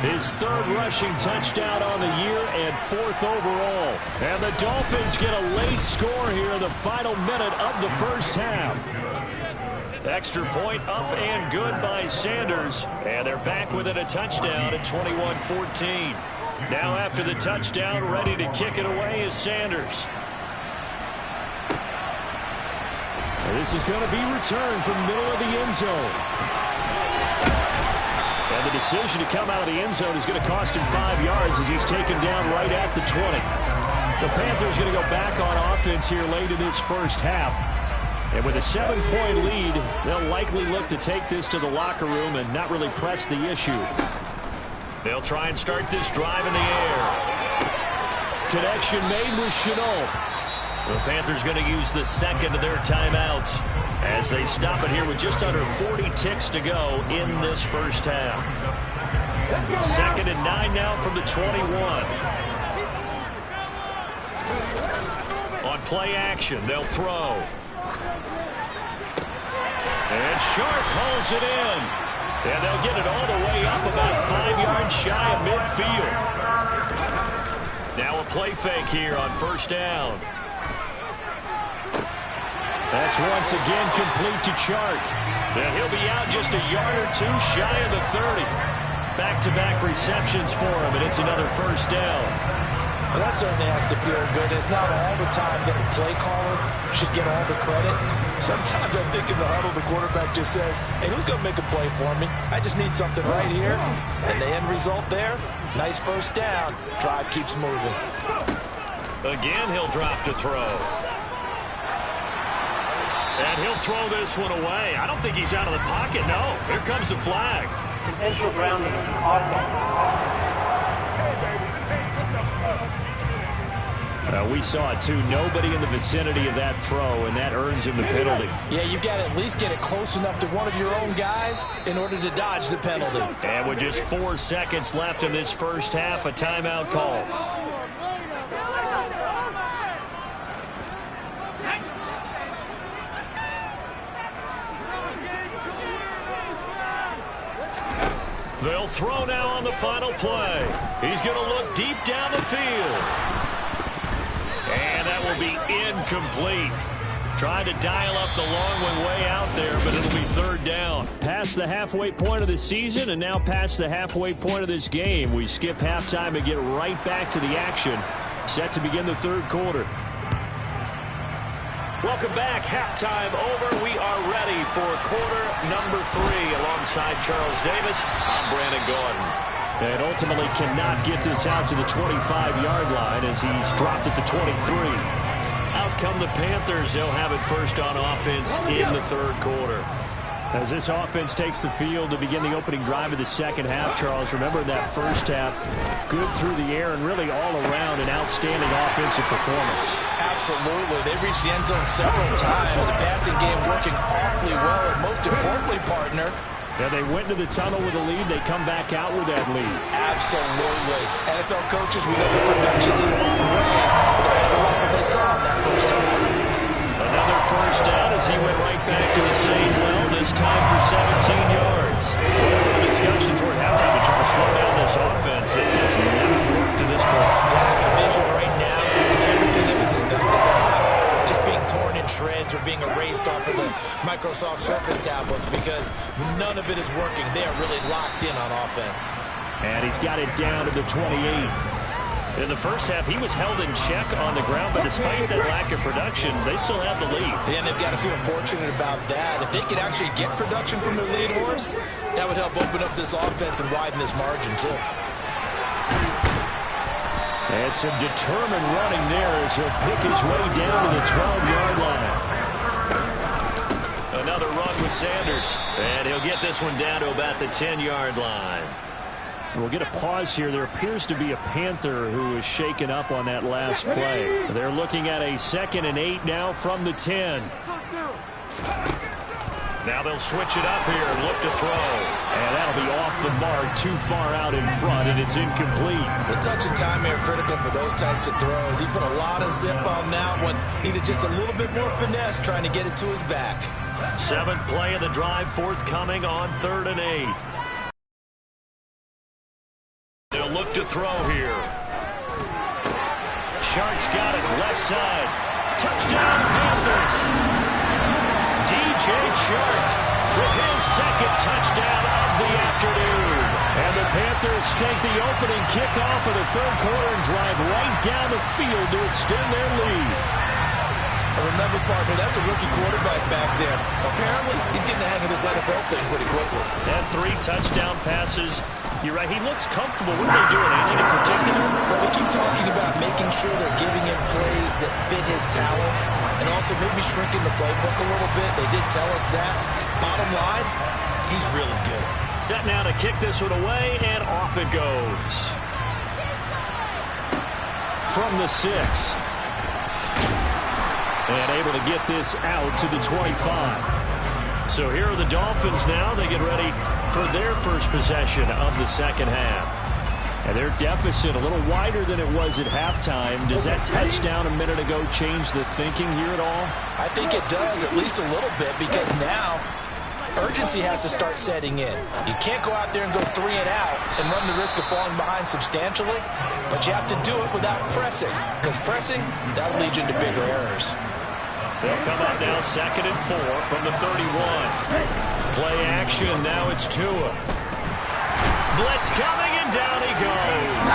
[SPEAKER 2] His 3rd rushing touchdown on the year and 4th overall. And the Dolphins get a late score here in the final minute of the first half. Extra point up and good by Sanders. And they're back within a touchdown at 21-14. Now after the touchdown, ready to kick it away is Sanders.
[SPEAKER 8] This is going to be returned from the middle of the end zone. And the decision to come out of the end zone is going to cost him 5 yards as he's taken down right at the 20. The Panthers going to go back on offense here late in this first half. And with a 7-point lead, they'll likely look to take this to the locker room and not really press the issue.
[SPEAKER 2] They'll try and start this drive in the air. Connection made with Chenault. The Panthers going to use the 2nd of their timeouts as they stop it here with just under 40 ticks to go in this first half. 2nd and 9 now from the 21. On play action, they'll throw. And Sharp hauls it in. And they'll get it all the way up about 5 yards shy of midfield. Now a play fake here on first down. That's once again complete to Chark. And he'll be out just a yard or two shy of the 30. Back-to-back receptions for him, and it's another first down.
[SPEAKER 3] Well, that certainly has to feel good. It's not all the time that the play caller should get all the credit. Sometimes I think in the huddle, the quarterback just says, hey, who's going to make a play for me? I just need something right here. And the end result there, nice first down. Drive keeps moving.
[SPEAKER 2] Again, he'll drop to throw. And he'll throw this one away. I don't think he's out of the pocket. No, here comes the flag.
[SPEAKER 5] Potential grounding. Awesome.
[SPEAKER 8] We saw it, too. Nobody in the vicinity of that throw, and that earns him the penalty.
[SPEAKER 3] Yeah, you've got to at least get it close enough to one of your own guys in order to dodge the penalty.
[SPEAKER 2] And with just 4 seconds left in this first half, a timeout call. They'll throw now on the final play. He's going to look deep down the field. And that will be incomplete. Trying to dial up the long one way out there, but it'll be third down.
[SPEAKER 8] Past the halfway point of the season and now past the halfway point of this game. We skip halftime and get right back to the action. Set to begin the third quarter.
[SPEAKER 2] Welcome back. Halftime over. We are ready for quarter number 3. Alongside Charles Davis, I'm Brandon Gordon.
[SPEAKER 8] And ultimately cannot get this out to the 25-yard line as he's dropped at the 23.
[SPEAKER 2] Out come the Panthers. They'll have it first on offense in the third quarter.
[SPEAKER 8] As this offense takes the field to begin the opening drive of the second half, Charles, remember that first half, good through the air and really all around an outstanding offensive performance.
[SPEAKER 3] Absolutely. They reached the end zone several times. The passing game working awfully well. And most importantly, partner,
[SPEAKER 8] yeah, they went to the tunnel with a lead. They come back out with that lead.
[SPEAKER 3] Absolutely. NFL coaches, we know the production's in long ways. But they saw in that first half.
[SPEAKER 2] Another first down as he went right back to the same well, this time for 17 yards. Whatever the discussions were at halftime to try to slow down this offense, it has never worked to this point.
[SPEAKER 3] Yeah, I have a vision right now of everything that was discussed at the half just being torn in shreds or being erased off of the Microsoft Surface tablets because none of it is working. They are really locked in on offense.
[SPEAKER 8] And he's got it down to the 28.
[SPEAKER 2] In the first half, he was held in check on the ground, but despite that lack of production, they still have the lead.
[SPEAKER 3] Yeah, and they've got to feel fortunate about that. If they could actually get production from their lead horse, that would help open up this offense and widen this margin, too.
[SPEAKER 8] And some determined running there as he'll pick his way down to the 12-yard line.
[SPEAKER 2] Another run with Sanders, and he'll get this one down to about the 10-yard line.
[SPEAKER 8] We'll get a pause here. There appears to be a Panther who is shaken up on that last play. They're looking at a 2nd and 8 now from the 10.
[SPEAKER 2] Now they'll switch it up here and look to throw.
[SPEAKER 8] And that'll be off the mark, too far out in front, and it's incomplete.
[SPEAKER 3] The touch and time are critical for those types of throws. He put a lot of zip on that one. Needed just a little bit more finesse trying to get it to his back.
[SPEAKER 2] 7th play of the drive forthcoming on 3rd and 8. They'll look to throw here. Shark's got it left side. Touchdown Panthers. DJ Chark with his 2nd touchdown of the afternoon. And the Panthers take the opening kickoff of the third quarter and drive right down the field to extend their lead.
[SPEAKER 3] Remember, partner, that's a rookie quarterback back there. Apparently, he's getting the hang of this NFL thing pretty quickly.
[SPEAKER 2] And 3 touchdown passes. You're right, he looks comfortable. What are they doing? Anything in particular?
[SPEAKER 3] Well, we keep talking about making sure they're giving him plays that fit his talents and also maybe shrinking the playbook a little bit. They did tell us that. Bottom line, he's really good.
[SPEAKER 2] Set now to kick this one away, and off it goes.
[SPEAKER 8] From the 6. And able to get this out to the 25.
[SPEAKER 2] So here are the Dolphins now. They get ready for their first possession of the second half.
[SPEAKER 8] And their deficit a little wider than it was at halftime. Does that touchdown a minute ago change the thinking here at all?
[SPEAKER 3] I think it does, at least a little bit, because now urgency has to start setting in. You can't go out there and go 3 and out and run the risk of falling behind substantially, but you have to do it without pressing, because pressing, that'll lead you into bigger errors.
[SPEAKER 2] They'll come up now 2nd and 4 from the 31. Play action, now it's Tua. Blitz coming, and down he goes.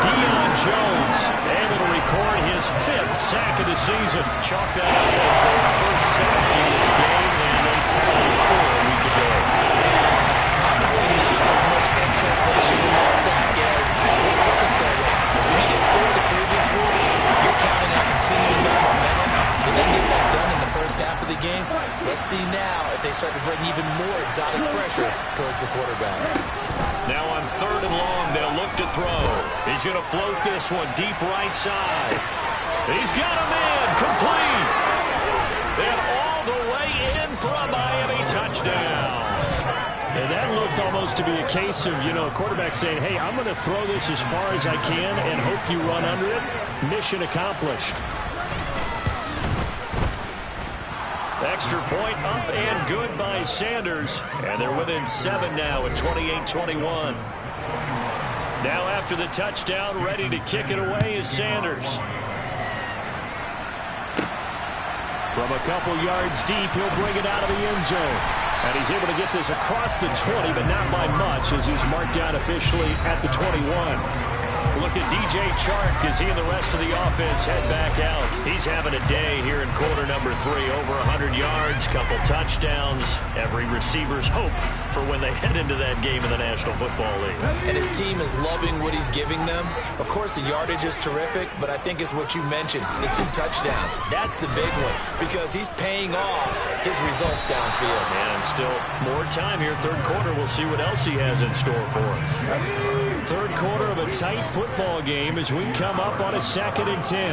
[SPEAKER 2] Deion Jones able to record his 5th sack of the season. Chalk that up as their first sack in this game, and they tallied 4 a week ago.
[SPEAKER 3] Probably not as much exultation in that sack as what took us so long. Because when you get 4 the previous week, you're counting on continuing that momentum. They didn't get that done in the first half of the game. Let's see now if they start to bring even more exotic pressure towards the quarterback.
[SPEAKER 2] Now on 3rd and long, they'll look to throw. He's going to float this one deep right side. He's got him in, complete. And all the way in for a Miami touchdown.
[SPEAKER 8] And that looked almost to be a case of, a quarterback saying, hey, I'm going to throw this as far as I can and hope you run under it. Mission accomplished.
[SPEAKER 2] Extra point up and good by Sanders. And they're within 7 now at 28-21. Now after the touchdown, ready to kick it away is Sanders.
[SPEAKER 8] From a couple yards deep, he'll bring it out of the end zone. And he's able to get this across the 20, but not by much as he's marked down officially at the 21.
[SPEAKER 2] Look at DJ Chark as he and the rest of the offense head back out. He's having a day here in quarter number 3. Over 100 yards, couple touchdowns. Every receiver's hope for when they head into that game in the National Football League.
[SPEAKER 3] And his team is loving what he's giving them. Of course, the yardage is terrific, but I think it's what you mentioned, the 2 touchdowns. That's the big one because he's paying off his results downfield.
[SPEAKER 2] And still more time here. 3rd quarter. We'll see what else he has in store for us.
[SPEAKER 8] 3rd quarter of a tight football game as we come up on a 2nd and 10.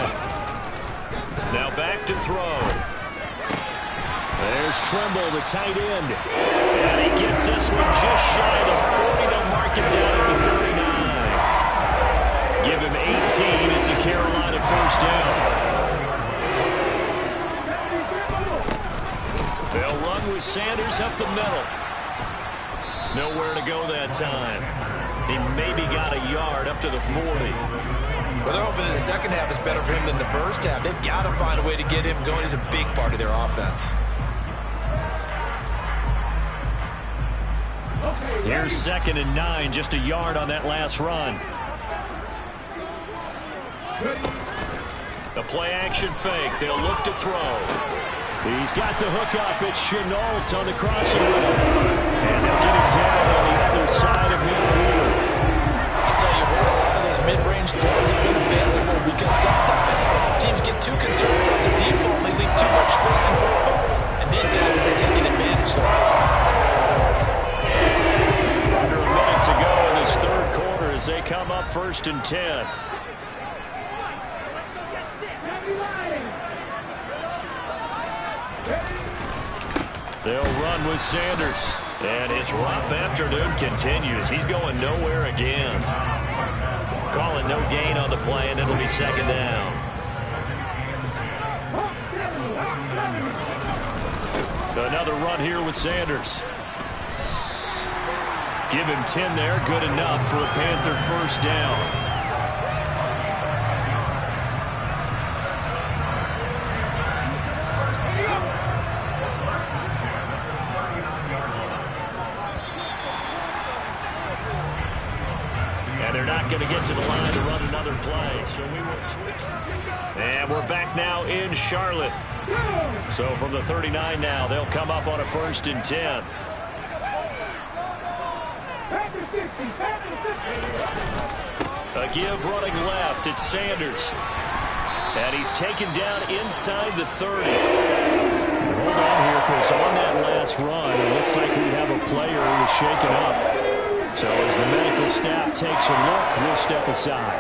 [SPEAKER 2] Now back to throw.
[SPEAKER 8] There's Trimble, the tight end.
[SPEAKER 2] And he gets this one just shy of the 40 to mark it down at the 39. Give him 18. It's a Carolina 1st down. They'll run with Sanders up the middle. Nowhere to go that time. He maybe got a yard up to the 40.
[SPEAKER 3] Well, they're hoping that the second half is better for him than the first half. They've got to find a way to get him going. He's a big part of their offense.
[SPEAKER 2] Here's 2nd and 9, just a yard on that last run. The play action fake. They'll look to throw.
[SPEAKER 8] He's got the hook up. It's Chenault on the crossing route. And they'll get him down on the other side of midfield.
[SPEAKER 3] I'll tell you what, a lot of those mid-range throws have been available because sometimes teams get too concerned about the deep ball and they leave too much spacing for a hook. And these guys have been taking advantage so far.
[SPEAKER 2] Under a minute to go in this 3rd quarter as they come up 1st and 10. They'll run with Sanders. And his rough afternoon continues. He's going nowhere again. Calling no gain on the play, and it'll be 2nd down. Another run here with Sanders. Give him 10 there. Good enough for a Panther 1st down. And they're not going to get to the line to run another play, so we will switch. And we're back now in Charlotte. So from the 39 now, they'll come up on a 1st and 10. A give running left. It's Sanders. And he's taken down inside the 30.
[SPEAKER 8] Hold on here, because on that last run, it looks like we have a player who was shaken up. So as the medical staff takes a look, we'll step aside.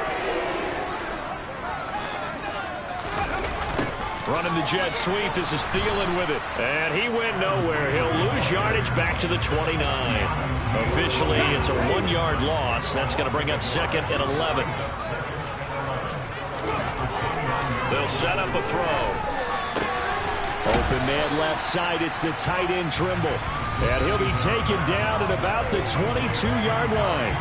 [SPEAKER 2] Running the jet sweep. This is Thielen with it. And he went nowhere. He'll lose yardage back to the 29. Officially, it's a 1-yard loss. That's going to bring up 2nd and 11. They'll set up a throw.
[SPEAKER 8] Open man left side. It's the tight end Trimble.
[SPEAKER 2] And he'll be taken down at about the 22-yard line.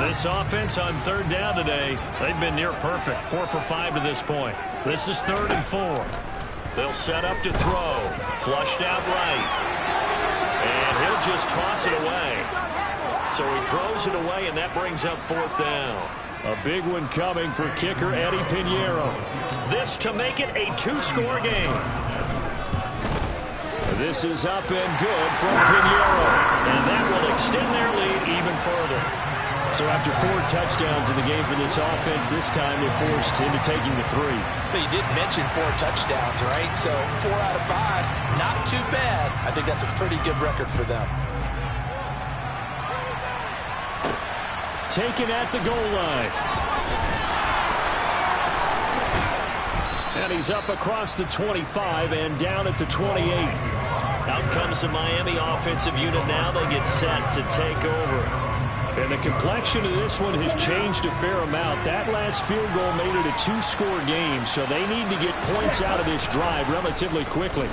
[SPEAKER 2] This offense on third down today, they've been near perfect. 4 for 5 to this point. This is 3rd and 4. They'll set up to throw. Flushed out right. And he'll just toss it away. So he throws it away, and that brings up 4th down. A big one coming for kicker Eddie Pinheiro. This to make it a 2-score game. This is up and good from Pinheiro. And that will extend their lead even further. So after 4 touchdowns in the game for this offense, this time they're forced into taking the 3.
[SPEAKER 4] But you did mention 4 touchdowns, right? So 4 out of 5, not too bad. I think that's a pretty good record for them.
[SPEAKER 2] Taken at the goal line. And he's up across the 25 and down at the 28. Out comes the Miami offensive unit now. They get set to take over. And the complexion of this one has changed a fair amount. That last field goal made it a 2-score game, so they need to get points out of this drive relatively quickly.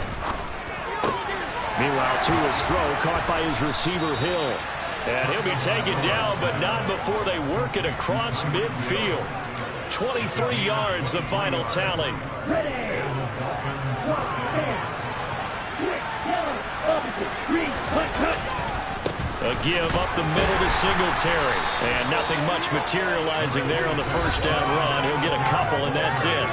[SPEAKER 2] Meanwhile, Tua's throw caught by his receiver, Hill. And he'll be taken down, but not before they work it across midfield. 23 yards, the final tally. A give up the middle to Singletary. And nothing much materializing there on the first down run. He'll get a couple, and that's it.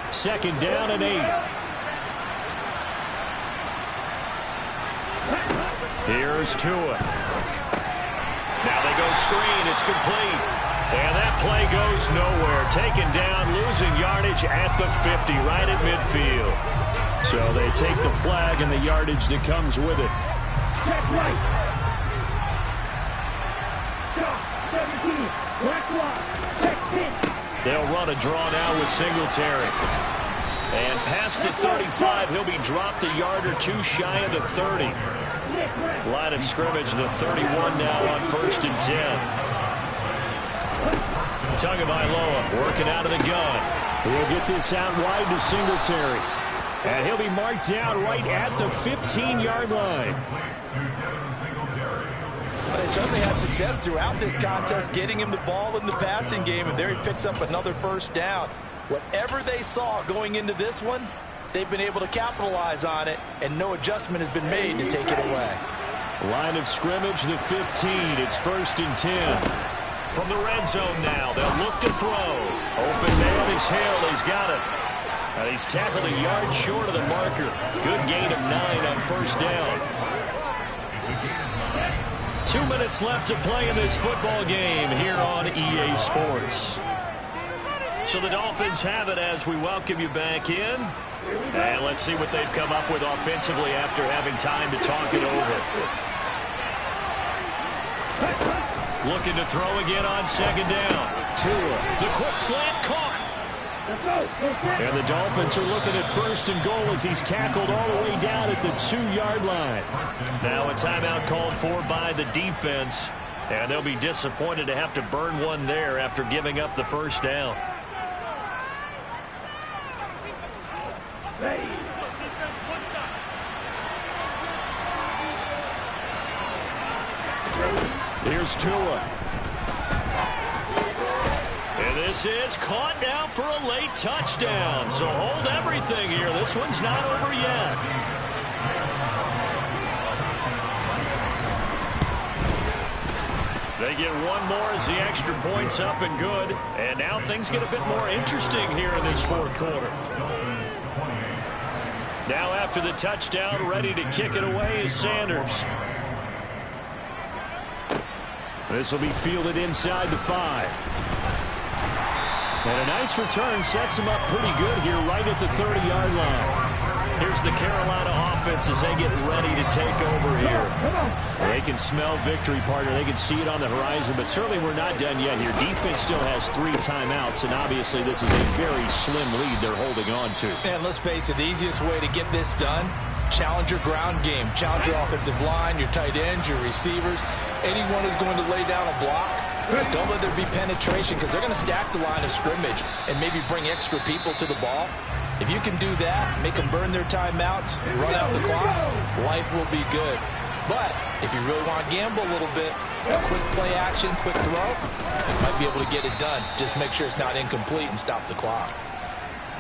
[SPEAKER 2] Second down and 8. Here's Tua. Now they go screen. It's complete. And that play goes nowhere. Taken down, losing yardage at the 50, right at midfield. So they take the flag and the yardage that comes with it.
[SPEAKER 5] Check right. Stop. 17. Black block. Check 10.
[SPEAKER 2] They'll run a draw now with Singletary. And past the 35, he'll be dropped a yard or 2 shy of the 30. Line of scrimmage, the 31 now on 1st and 10. Tagovailoa working out of the gun. He'll get this out wide to Singletary. And he'll be marked down right at the 15-yard line.
[SPEAKER 4] They certainly had success throughout this contest, getting him the ball in the passing game, and there he picks up another first down. Whatever they saw going into this one, they've been able to capitalize on it, and no adjustment has been made to take it away.
[SPEAKER 2] Line of scrimmage, the 15. It's 1st and 10. From the red zone now, they'll look to throw. Open man is Hill. He's got it. And he's tackled a yard short of the marker. Good gain of 9 on first down. 2 minutes left to play in this football game here on EA Sports. So the Dolphins have it as we welcome you back in. And let's see what they've come up with offensively after having time to talk it over. Looking to throw again on second down. Tua, the quick slant caught. And the Dolphins are looking at 1st and goal as he's tackled all the way down at the 2-yard line. Now a timeout called for by the defense. And they'll be disappointed to have to burn one there after giving up the first down. Here's Tua. And this is caught now for a late touchdown. So hold everything here. This one's not over yet. They get one more as the extra point's up and good. And now things get a bit more interesting here in this 4th quarter. Now after the touchdown, ready to kick it away is Sanders. This will be fielded inside the 5. And a nice return sets him up pretty good here right at the 30-yard line. Here's the Carolina offense as they get ready to take over here. They can smell victory, partner. They can see it on the horizon, but certainly we're not done yet here. Defense still has 3 timeouts, and obviously this is a very slim lead they're holding on to.
[SPEAKER 4] And let's face it, the easiest way to get this done Challenge your ground game. Challenge your offensive line, your tight ends, your receivers. Anyone who's going to lay down a block, don't let there be penetration because they're going to stack the line of scrimmage and maybe bring extra people to the ball. If you can do that, make them burn their timeouts, run out the clock, life will be good. But if you really want to gamble a little bit, a quick play action, quick throw, you might be able to get it done. Just make sure it's not incomplete and stop the clock.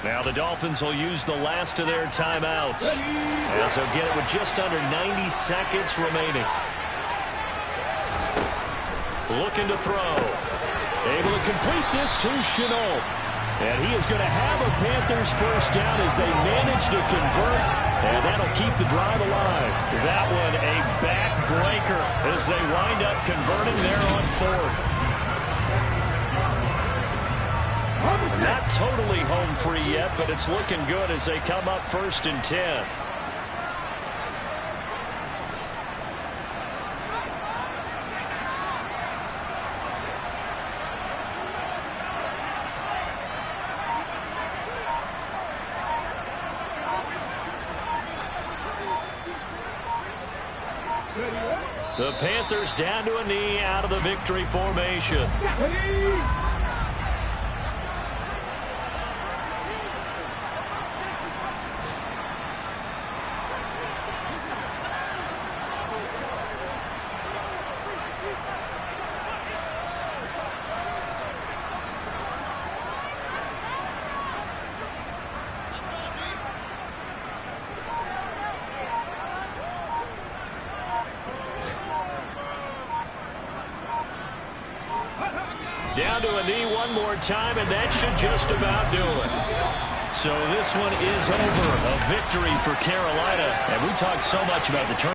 [SPEAKER 2] Now the Dolphins will use the last of their timeouts as they'll get it with just under 90 seconds remaining. Looking to throw. Able to complete this to Chenault. And he is going to have a Panthers first down as they manage to convert. And that'll keep the drive alive. That one a backbreaker as they wind up converting there on fourth. Not totally home free yet, but it's looking good as they come up 1st and 10. The Panthers down to a knee out of the victory formation. Down to a knee one more time, and that should just about do it. So this one is over. A victory for Carolina. And we talked so much about the turn.